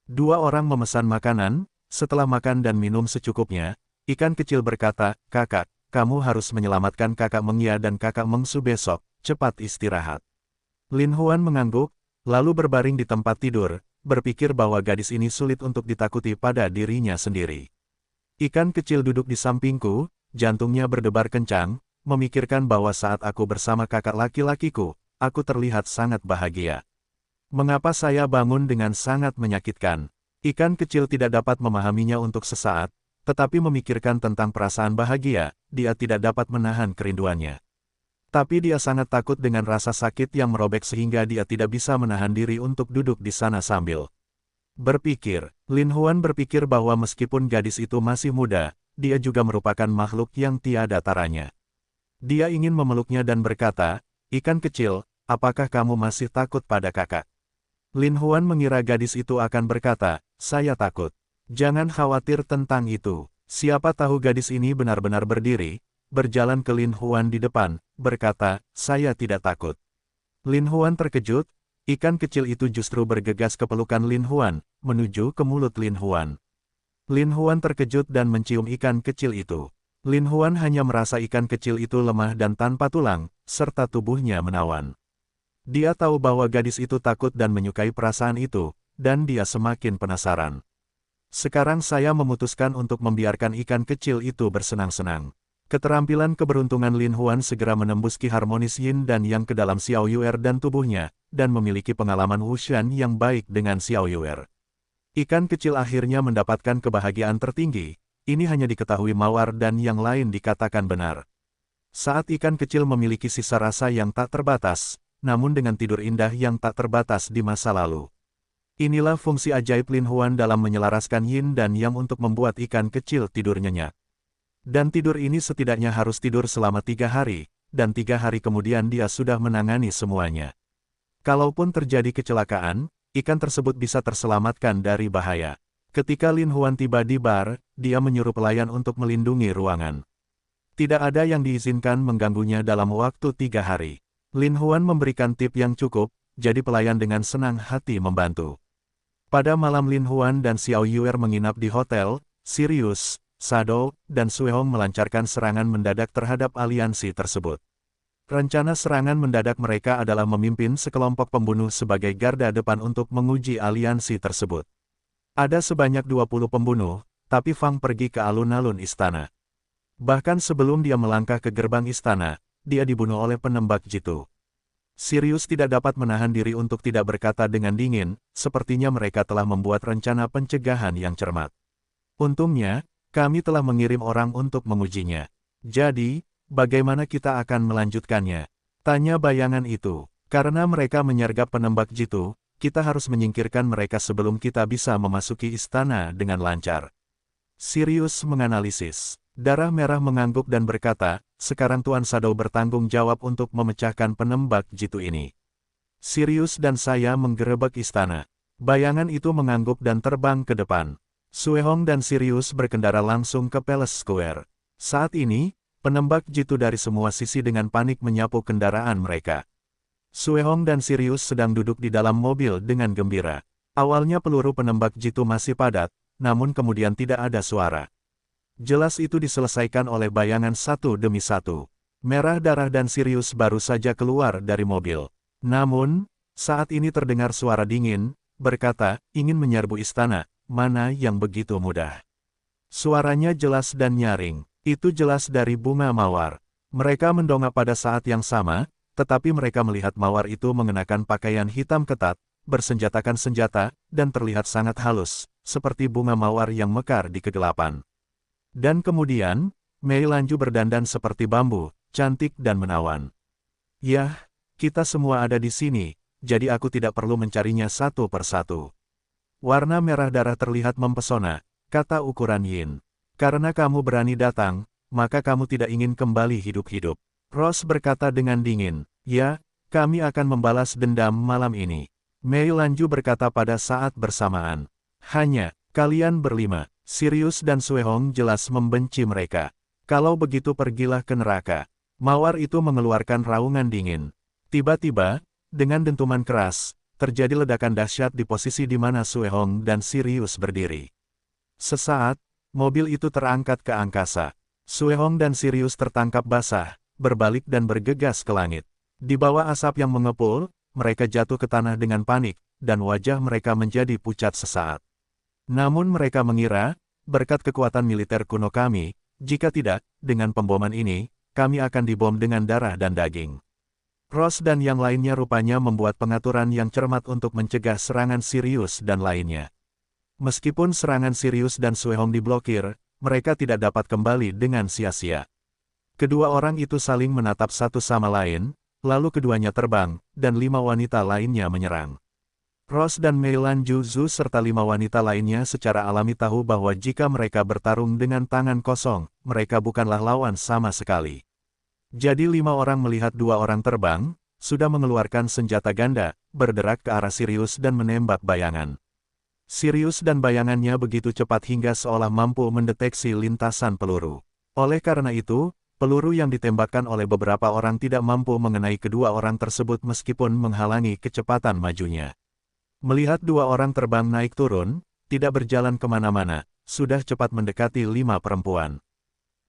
Dua orang memesan makanan, setelah makan dan minum secukupnya, ikan kecil berkata, "Kakak, kamu harus menyelamatkan kakak Meng Ya dan kakak Meng Su besok, cepat istirahat." Lin Huan mengangguk, lalu berbaring di tempat tidur, berpikir bahwa gadis ini sulit untuk ditakuti pada dirinya sendiri. Ikan kecil duduk di sampingku, jantungnya berdebar kencang, memikirkan bahwa saat aku bersama kakak laki-lakiku, aku terlihat sangat bahagia. Mengapa saya bangun dengan sangat menyakitkan? Ikan kecil tidak dapat memahaminya untuk sesaat, tetapi memikirkan tentang perasaan bahagia, dia tidak dapat menahan kerinduannya. Tapi dia sangat takut dengan rasa sakit yang merobek sehingga dia tidak bisa menahan diri untuk duduk di sana sambil berpikir. Lin Huan berpikir bahwa meskipun gadis itu masih muda, dia juga merupakan makhluk yang tiada taranya. Dia ingin memeluknya dan berkata, "Ikan kecil, apakah kamu masih takut pada kakak?" Lin Huan mengira gadis itu akan berkata, "Saya takut." Jangan khawatir tentang itu. Siapa tahu gadis ini benar-benar berdiri, berjalan ke Lin Huan di depan, berkata, "Saya tidak takut." Lin Huan terkejut, ikan kecil itu justru bergegas ke pelukan Lin Huan, menuju ke mulut Lin Huan. Lin Huan terkejut dan mencium ikan kecil itu. Lin Huan hanya merasa ikan kecil itu lemah dan tanpa tulang, serta tubuhnya menawan. Dia tahu bahwa gadis itu takut dan menyukai perasaan itu, dan dia semakin penasaran. Sekarang saya memutuskan untuk membiarkan ikan kecil itu bersenang-senang. Keterampilan keberuntungan Lin Huan segera menembus ki harmonis yin dan yang ke dalam Xiao Yuer dan tubuhnya, dan memiliki pengalaman wushan yang baik dengan Xiao Yuer. Ikan kecil akhirnya mendapatkan kebahagiaan tertinggi, ini hanya diketahui Mawar dan yang lain dikatakan benar. Saat ikan kecil memiliki sisa rasa yang tak terbatas, namun dengan tidur indah yang tak terbatas di masa lalu. Inilah fungsi ajaib Lin Huan dalam menyelaraskan yin dan yang untuk membuat ikan kecil tidur nyenyak. Dan tidur ini setidaknya harus tidur selama 3 hari, dan 3 hari kemudian dia sudah menangani semuanya. Kalaupun terjadi kecelakaan, ikan tersebut bisa terselamatkan dari bahaya. Ketika Lin Huan tiba di bar, dia menyuruh pelayan untuk melindungi ruangan. Tidak ada yang diizinkan mengganggunya dalam waktu 3 hari. Lin Huan memberikan tip yang cukup, jadi pelayan dengan senang hati membantu. Pada malam Lin Huan dan Xiao Yuer menginap di hotel, Sirius, Shadow, dan Suehong melancarkan serangan mendadak terhadap aliansi tersebut. Rencana serangan mendadak mereka adalah memimpin sekelompok pembunuh sebagai garda depan untuk menguji aliansi tersebut. Ada sebanyak 20 pembunuh, tapi Fang pergi ke alun-alun istana. Bahkan sebelum dia melangkah ke gerbang istana, dia dibunuh oleh penembak jitu. Sirius tidak dapat menahan diri untuk tidak berkata dengan dingin, sepertinya mereka telah membuat rencana pencegahan yang cermat. Untungnya, kami telah mengirim orang untuk mengujinya. Jadi, bagaimana kita akan melanjutkannya? Tanya bayangan itu. Karena mereka menyergap penembak jitu, kita harus menyingkirkan mereka sebelum kita bisa memasuki istana dengan lancar. Sirius menganalisis. Darah Merah mengangguk dan berkata, sekarang Tuan Shadow bertanggung jawab untuk memecahkan penembak jitu ini. Sirius dan saya menggerebek istana. Bayangan itu mengangguk dan terbang ke depan. Suehong dan Sirius berkendara langsung ke Palace Square. Saat ini, penembak jitu dari semua sisi dengan panik menyapu kendaraan mereka. Suehong dan Sirius sedang duduk di dalam mobil dengan gembira. Awalnya peluru penembak jitu masih padat, namun kemudian tidak ada suara. Jelas itu diselesaikan oleh bayangan satu demi satu. Merah Darah dan Sirius baru saja keluar dari mobil. Namun, saat ini terdengar suara dingin, berkata, ingin menyerbu istana, mana yang begitu mudah. Suaranya jelas dan nyaring, itu jelas dari bunga mawar. Mereka mendongak pada saat yang sama, tetapi mereka melihat mawar itu mengenakan pakaian hitam ketat, bersenjatakan senjata, dan terlihat sangat halus, seperti bunga mawar yang mekar di kegelapan. Dan kemudian, Mei Lanju berdandan seperti bambu, cantik dan menawan. Yah, kita semua ada di sini, jadi aku tidak perlu mencarinya satu persatu. Warna merah darah terlihat mempesona, kata ukuran Yin. Karena kamu berani datang, maka kamu tidak ingin kembali hidup-hidup. Rose berkata dengan dingin, ya, kami akan membalas dendam malam ini. Mei Lanju berkata pada saat bersamaan. Hanya, Kalian berlima, Sirius dan Suehong jelas membenci mereka. Kalau begitu pergilah ke neraka. Mawar itu mengeluarkan raungan dingin. Tiba-tiba, dengan dentuman keras, terjadi ledakan dahsyat di posisi di mana Suehong dan Sirius berdiri. Sesaat, mobil itu terangkat ke angkasa. Suehong dan Sirius tertangkap basah, berbalik dan bergegas ke langit. Di bawah asap yang mengepul, mereka jatuh ke tanah dengan panik, dan wajah mereka menjadi pucat sesaat. Namun mereka mengira, berkat kekuatan militer kuno kami, jika tidak, dengan pemboman ini, kami akan dibom dengan darah dan daging. Ross dan yang lainnya rupanya membuat pengaturan yang cermat untuk mencegah serangan Sirius dan lainnya. Meskipun serangan Sirius dan Suehong diblokir, mereka tidak dapat kembali dengan sia-sia. Kedua orang itu saling menatap satu sama lain, lalu keduanya terbang, dan 5 wanita lainnya menyerang. Ross dan Meilan Juzu serta 5 wanita lainnya secara alami tahu bahwa jika mereka bertarung dengan tangan kosong, mereka bukanlah lawan sama sekali. Jadi 5 orang melihat 2 orang terbang, sudah mengeluarkan senjata ganda, berderak ke arah Sirius dan menembak bayangan. Sirius dan bayangannya begitu cepat hingga seolah mampu mendeteksi lintasan peluru. Oleh karena itu, peluru yang ditembakkan oleh beberapa orang tidak mampu mengenai kedua orang tersebut meskipun menghalangi kecepatan majunya. Melihat 2 orang terbang naik turun, tidak berjalan kemana-mana, sudah cepat mendekati 5 perempuan.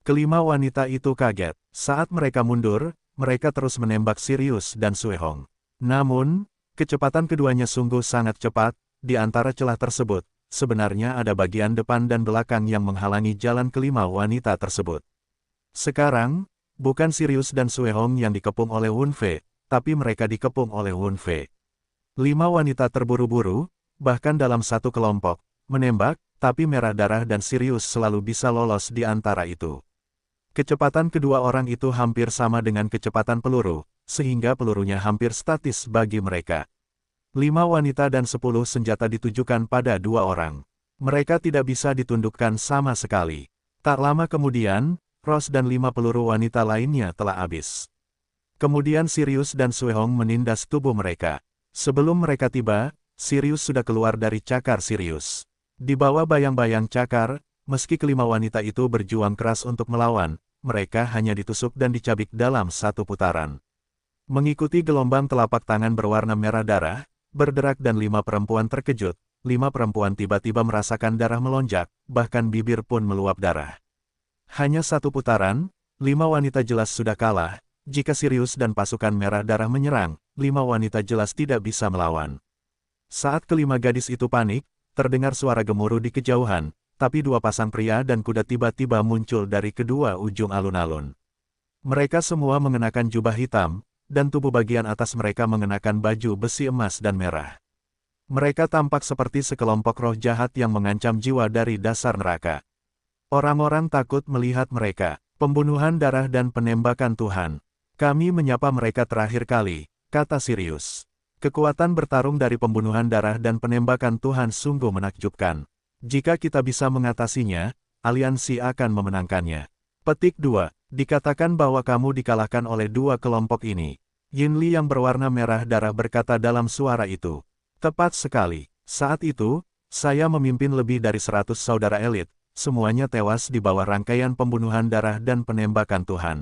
Kelima wanita itu kaget. Saat mereka mundur, mereka terus menembak Sirius dan Suehong. Namun, kecepatan keduanya sungguh sangat cepat. Di antara celah tersebut, sebenarnya ada bagian depan dan belakang yang menghalangi jalan kelima wanita tersebut. Sekarang, bukan Sirius dan Suehong yang dikepung oleh Wunfei, tapi mereka dikepung oleh Wunfei. 5 wanita terburu-buru, bahkan dalam satu kelompok, menembak, tapi Merah Darah dan Sirius selalu bisa lolos di antara itu. Kecepatan kedua orang itu hampir sama dengan kecepatan peluru, sehingga pelurunya hampir statis bagi mereka. 5 wanita dan 10 senjata ditujukan pada 2 orang. Mereka tidak bisa ditundukkan sama sekali. Tak lama kemudian, Ross dan 5 peluru wanita lainnya telah habis. Kemudian Sirius dan Suehong menindas tubuh mereka. Sebelum mereka tiba, Sirius sudah keluar dari cakar Sirius. Di bawah bayang-bayang cakar, meski kelima wanita itu berjuang keras untuk melawan, mereka hanya ditusuk dan dicabik dalam satu putaran. Mengikuti gelombang telapak tangan berwarna merah darah, berderak dan 5 perempuan terkejut, 5 perempuan tiba-tiba merasakan darah melonjak, bahkan bibir pun meluap darah. Hanya satu putaran, 5 wanita jelas sudah kalah. Jika Sirius dan pasukan merah darah menyerang, 5 wanita jelas tidak bisa melawan. Saat kelima gadis itu panik, terdengar suara gemuruh di kejauhan, tapi 2 pasang pria dan kuda tiba-tiba muncul dari kedua ujung alun-alun. Mereka semua mengenakan jubah hitam, dan tubuh bagian atas mereka mengenakan baju besi emas dan merah. Mereka tampak seperti sekelompok roh jahat yang mengancam jiwa dari dasar neraka. Orang-orang takut melihat mereka, pembunuhan darah dan penembakan Tuhan. Kami menyapa mereka terakhir kali, kata Sirius. Kekuatan bertarung dari pembunuhan darah dan penembakan Tuhan sungguh menakjubkan. Jika kita bisa mengatasinya, aliansi akan memenangkannya. Petik 2. Dikatakan bahwa kamu dikalahkan oleh 2 kelompok ini. Yinli yang berwarna merah darah berkata dalam suara itu. Tepat sekali. Saat itu, saya memimpin lebih dari 100 saudara elit, semuanya tewas di bawah rangkaian pembunuhan darah dan penembakan Tuhan.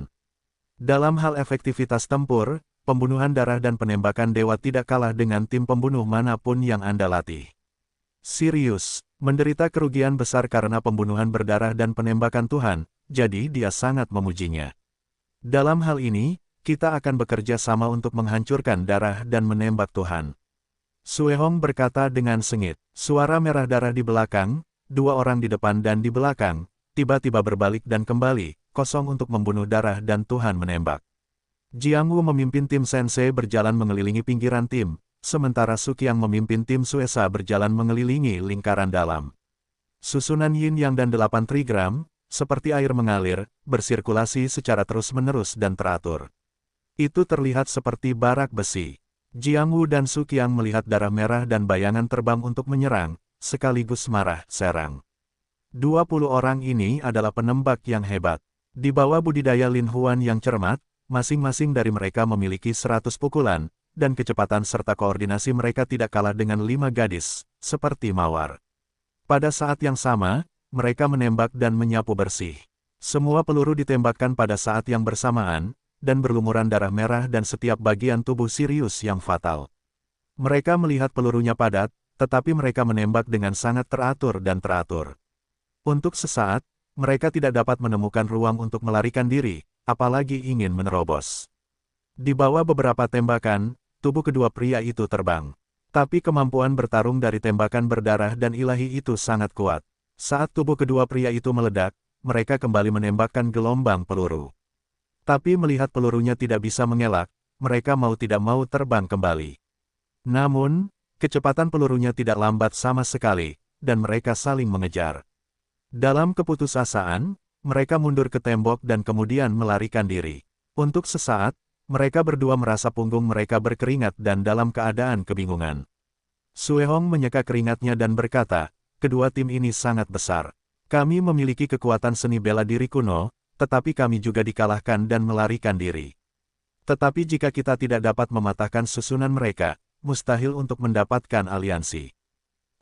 Dalam hal efektivitas tempur, pembunuhan darah dan penembakan dewa tidak kalah dengan tim pembunuh manapun yang Anda latih. Sirius menderita kerugian besar karena pembunuhan berdarah dan penembakan Tuhan, jadi dia sangat memujinya. Dalam hal ini, kita akan bekerja sama untuk menghancurkan darah dan menembak Tuhan. Suehong berkata dengan sengit. Suara merah darah di belakang, 2 orang di depan dan di belakang, tiba-tiba berbalik dan kembali, kosong untuk membunuh darah dan Tuhan menembak. Jiang Wu memimpin tim Sensei berjalan mengelilingi pinggiran tim, sementara Suqiang memimpin tim Suesa berjalan mengelilingi lingkaran dalam. Susunan Yin Yang dan 8 trigram, seperti air mengalir, bersirkulasi secara terus-menerus dan teratur. Itu terlihat seperti barak besi. Jiang Wu dan Suqiang melihat darah merah dan bayangan terbang untuk menyerang, sekaligus marah, serang. 20 orang ini adalah penembak yang hebat. Di bawah budidaya Lin Huan yang cermat, masing-masing dari mereka memiliki 100 pukulan, dan kecepatan serta koordinasi mereka tidak kalah dengan 5 gadis, seperti Mawar. Pada saat yang sama, mereka menembak dan menyapu bersih. Semua peluru ditembakkan pada saat yang bersamaan, dan berlumuran darah merah dan setiap bagian tubuh Sirius yang fatal. Mereka melihat pelurunya padat, tetapi mereka menembak dengan sangat teratur dan teratur. Untuk sesaat, mereka tidak dapat menemukan ruang untuk melarikan diri, apalagi ingin menerobos. Di bawah beberapa tembakan, tubuh kedua pria itu terbang. Tapi kemampuan bertarung dari tembakan berdarah dan ilahi itu sangat kuat. Saat tubuh kedua pria itu meledak, mereka kembali menembakkan gelombang peluru. Tapi melihat pelurunya tidak bisa mengelak, mereka mau tidak mau terbang kembali. Namun, kecepatan pelurunya tidak lambat sama sekali, dan mereka saling mengejar. Dalam keputusasaan, mereka mundur ke tembok dan kemudian melarikan diri. Untuk sesaat, mereka berdua merasa punggung mereka berkeringat dan dalam keadaan kebingungan. Suehong menyeka keringatnya dan berkata, kedua tim ini sangat besar. Kami memiliki kekuatan seni bela diri kuno, tetapi kami juga dikalahkan dan melarikan diri. Tetapi jika kita tidak dapat mematahkan susunan mereka, mustahil untuk mendapatkan aliansi.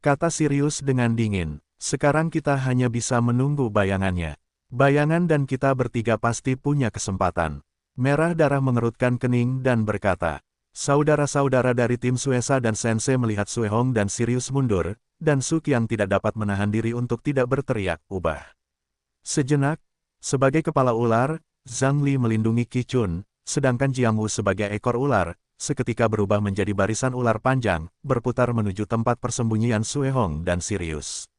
Kata Sirius dengan dingin, sekarang kita hanya bisa menunggu bayangannya. Bayangan dan kita bertiga pasti punya kesempatan. Merah darah mengerutkan kening dan berkata, saudara-saudara dari tim Suesa dan Sensei melihat Suehong dan Sirius mundur, dan Suqiang tidak dapat menahan diri untuk tidak berteriak, ubah. Sejenak, sebagai kepala ular, Zhang Li melindungi Qi Chun, sedangkan Jiang Wu sebagai ekor ular, seketika berubah menjadi barisan ular panjang, berputar menuju tempat persembunyian Suehong dan Sirius.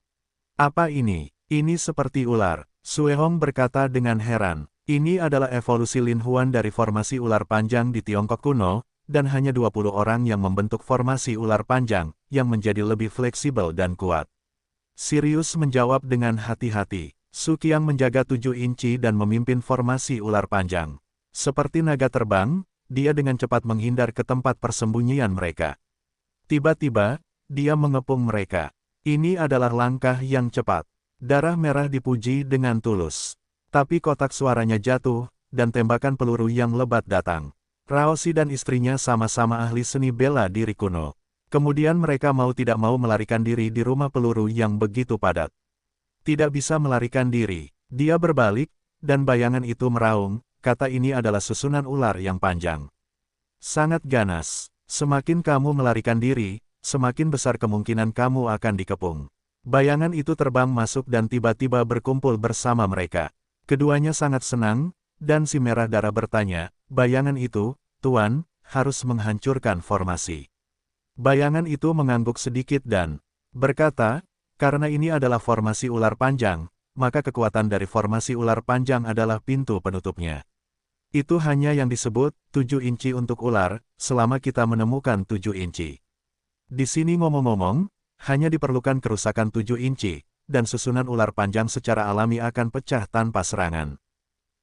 Apa ini? Ini seperti ular, Suehong berkata dengan heran. Ini adalah evolusi Lin Huan dari formasi ular panjang di Tiongkok kuno, dan hanya 20 orang yang membentuk formasi ular panjang, yang menjadi lebih fleksibel dan kuat. Sirius menjawab dengan hati-hati. Suqiang menjaga 7 inci dan memimpin formasi ular panjang. Seperti naga terbang, dia dengan cepat menghindar ke tempat persembunyian mereka. Tiba-tiba, dia mengepung mereka. Ini adalah langkah yang cepat. Darah merah dipuji dengan tulus. Tapi kotak suaranya jatuh, dan tembakan peluru yang lebat datang. Raoshi dan istrinya sama-sama ahli seni bela diri kuno. Kemudian mereka mau tidak mau melarikan diri di rumah peluru yang begitu padat. Tidak bisa melarikan diri. Dia berbalik, dan bayangan itu meraung, kata ini adalah susunan ular yang panjang. Sangat ganas. Semakin kamu melarikan diri, semakin besar kemungkinan kamu akan dikepung. Bayangan itu terbang masuk dan tiba-tiba berkumpul bersama mereka. Keduanya sangat senang, dan si merah darah bertanya, bayangan itu, Tuan, harus menghancurkan formasi. Bayangan itu mengangguk sedikit dan berkata, karena ini adalah formasi ular panjang, maka kekuatan dari formasi ular panjang adalah pintu penutupnya. Itu hanya yang disebut 7 inci untuk ular, selama kita menemukan 7 inci. Di sini ngomong-ngomong, hanya diperlukan kerusakan 7 inci, dan susunan ular panjang secara alami akan pecah tanpa serangan.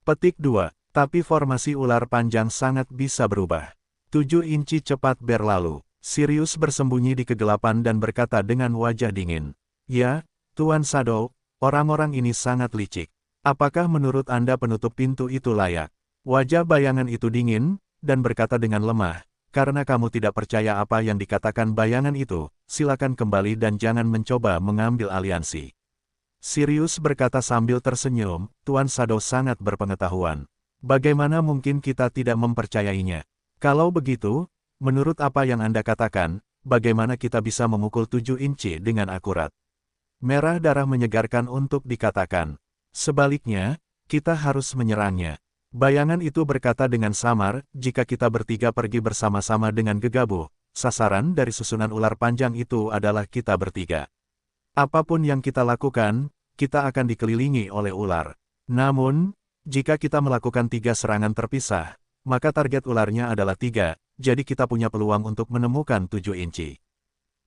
Petik 2. Tapi formasi ular panjang sangat bisa berubah. 7 inci cepat berlalu. Sirius bersembunyi di kegelapan dan berkata dengan wajah dingin. Ya, Tuan Shadow, orang-orang ini sangat licik. Apakah menurut Anda penutup pintu itu layak? Wajah bayangan itu dingin, dan berkata dengan lemah, karena kamu tidak percaya apa yang dikatakan bayangan itu, silakan kembali dan jangan mencoba mengambil aliansi. Sirius berkata sambil tersenyum, Tuan Shadow sangat berpengetahuan. Bagaimana mungkin kita tidak mempercayainya? Kalau begitu, menurut apa yang Anda katakan, bagaimana kita bisa memukul 7 inci dengan akurat? Merah darah menyegarkan untuk dikatakan. Sebaliknya, kita harus menyerangnya. Bayangan itu berkata dengan samar, jika kita bertiga pergi bersama-sama dengan gegabah, sasaran dari susunan ular panjang itu adalah kita bertiga. Apapun yang kita lakukan, kita akan dikelilingi oleh ular. Namun, jika kita melakukan 3 serangan terpisah, maka target ularnya adalah 3, jadi kita punya peluang untuk menemukan 7 inci.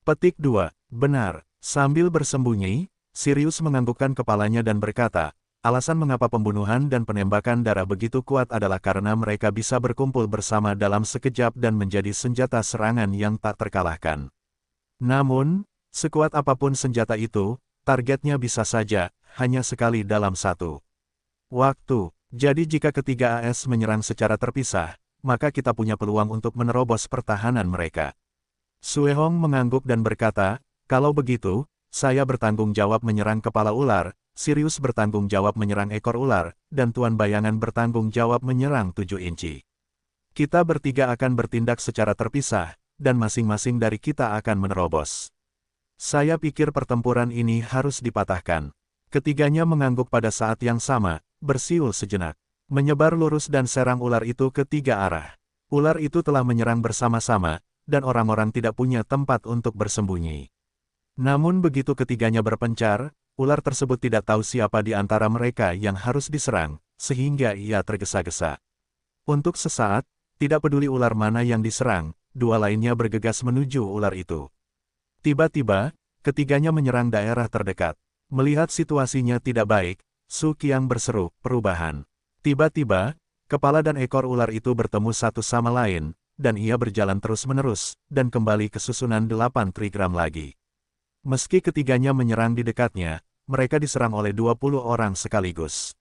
Petik 2. Benar. Sambil bersembunyi, Sirius menganggukkan kepalanya dan berkata, alasan mengapa pembunuhan dan penembakan darah begitu kuat adalah karena mereka bisa berkumpul bersama dalam sekejap dan menjadi senjata serangan yang tak terkalahkan. Namun, sekuat apapun senjata itu, targetnya bisa saja, hanya sekali dalam satu waktu. Jadi jika ketiga AS menyerang secara terpisah, maka kita punya peluang untuk menerobos pertahanan mereka. Suehong mengangguk dan berkata, kalau begitu, saya bertanggung jawab menyerang kepala ular, Sirius bertanggung jawab menyerang ekor ular, dan Tuan Bayangan bertanggung jawab menyerang 7 inci. Kita bertiga akan bertindak secara terpisah, dan masing-masing dari kita akan menerobos. Saya pikir pertempuran ini harus dipatahkan. Ketiganya mengangguk pada saat yang sama, bersiul sejenak. Menyebar lurus dan serang ular itu ke 3 arah. Ular itu telah menyerang bersama-sama, dan orang-orang tidak punya tempat untuk bersembunyi. Namun begitu ketiganya berpencar, ular tersebut tidak tahu siapa di antara mereka yang harus diserang, sehingga ia tergesa-gesa. Untuk sesaat, tidak peduli ular mana yang diserang, 2 lainnya bergegas menuju ular itu. Tiba-tiba, ketiganya menyerang daerah terdekat. Melihat situasinya tidak baik, Su Qiang berseru, perubahan. Tiba-tiba, kepala dan ekor ular itu bertemu satu sama lain, dan ia berjalan terus-menerus, dan kembali ke susunan 8 trigram lagi. Meski ketiganya menyerang di dekatnya, mereka diserang oleh 20 orang sekaligus.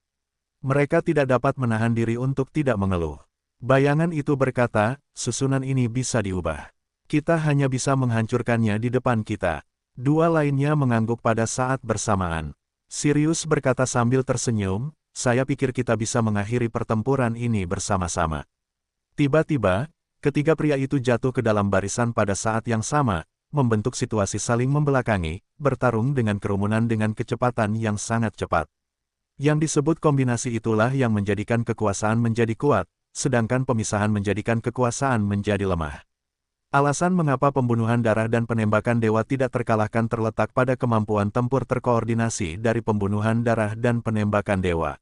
Mereka tidak dapat menahan diri untuk tidak mengeluh. Bayangan itu berkata, susunan ini bisa diubah. Kita hanya bisa menghancurkannya di depan kita. 2 lainnya mengangguk pada saat bersamaan. Sirius berkata sambil tersenyum, saya pikir kita bisa mengakhiri pertempuran ini bersama-sama. Tiba-tiba, ketiga pria itu jatuh ke dalam barisan pada saat yang sama, membentuk situasi saling membelakangi, bertarung dengan kerumunan dengan kecepatan yang sangat cepat. Yang disebut kombinasi itulah yang menjadikan kekuasaan menjadi kuat, sedangkan pemisahan menjadikan kekuasaan menjadi lemah. Alasan mengapa pembunuhan darah dan penembakan dewa tidak terkalahkan terletak pada kemampuan tempur terkoordinasi dari pembunuhan darah dan penembakan dewa.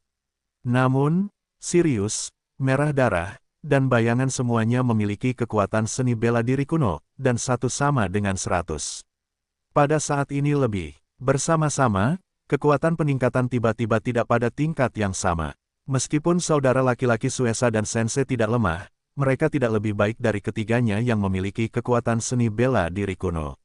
Namun, Sirius, Merah Darah, dan Bayangan semuanya memiliki kekuatan seni bela diri kuno, dan satu sama dengan 100. Pada saat ini lebih, bersama-sama, kekuatan peningkatan tiba-tiba tidak pada tingkat yang sama. Meskipun saudara laki-laki Suesa dan Sensei tidak lemah, mereka tidak lebih baik dari ketiganya yang memiliki kekuatan seni bela diri kuno.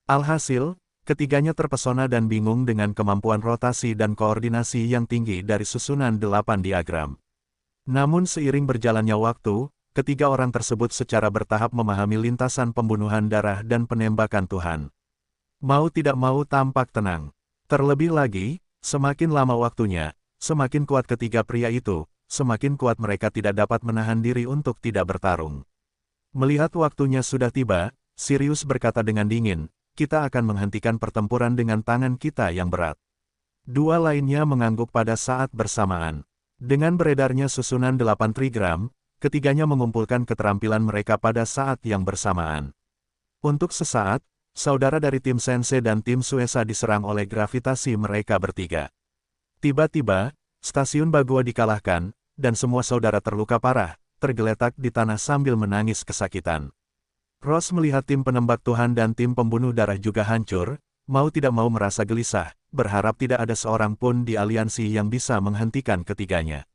Alhasil, ketiganya terpesona dan bingung dengan kemampuan rotasi dan koordinasi yang tinggi dari susunan 8 diagram. Namun seiring berjalannya waktu, ketiga orang tersebut secara bertahap memahami lintasan pembunuhan darah dan penembakan Tuhan. Mau tidak mau tampak tenang. Terlebih lagi, semakin lama waktunya, semakin kuat ketiga pria itu, semakin kuat mereka tidak dapat menahan diri untuk tidak bertarung. Melihat waktunya sudah tiba, Sirius berkata dengan dingin, kita akan menghentikan pertempuran dengan tangan kita yang berat. 2 lainnya mengangguk pada saat bersamaan. Dengan beredarnya susunan 8 trigram, ketiganya mengumpulkan keterampilan mereka pada saat yang bersamaan. Untuk sesaat, saudara dari tim Sensei dan tim Suesa diserang oleh gravitasi mereka bertiga. Tiba-tiba, stasiun Bagua dikalahkan, dan semua saudara terluka parah, tergeletak di tanah sambil menangis kesakitan. Ross melihat tim penembak Tuhan dan tim pembunuh darah juga hancur, mau tidak mau merasa gelisah, berharap tidak ada seorang pun di aliansi yang bisa menghentikan ketiganya.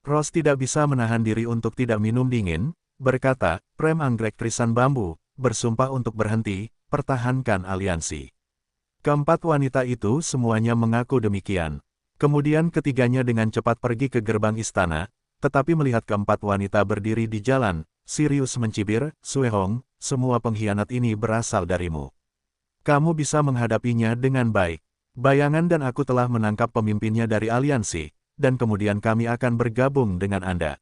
Ross tidak bisa menahan diri untuk tidak minum dingin, berkata, Prem Anggrek Trisan Bambu, bersumpah untuk berhenti, pertahankan aliansi. Keempat wanita itu semuanya mengaku demikian. Kemudian ketiganya dengan cepat pergi ke gerbang istana, tetapi melihat keempat wanita berdiri di jalan, Sirius mencibir, Suehong, semua pengkhianat ini berasal darimu. Kamu bisa menghadapinya dengan baik. Bayangan dan aku telah menangkap pemimpinnya dari aliansi, dan kemudian kami akan bergabung dengan Anda.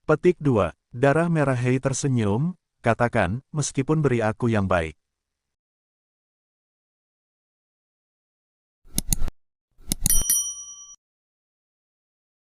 Petik 2. Darah Merah Hei tersenyum, katakan, meskipun beri aku yang baik.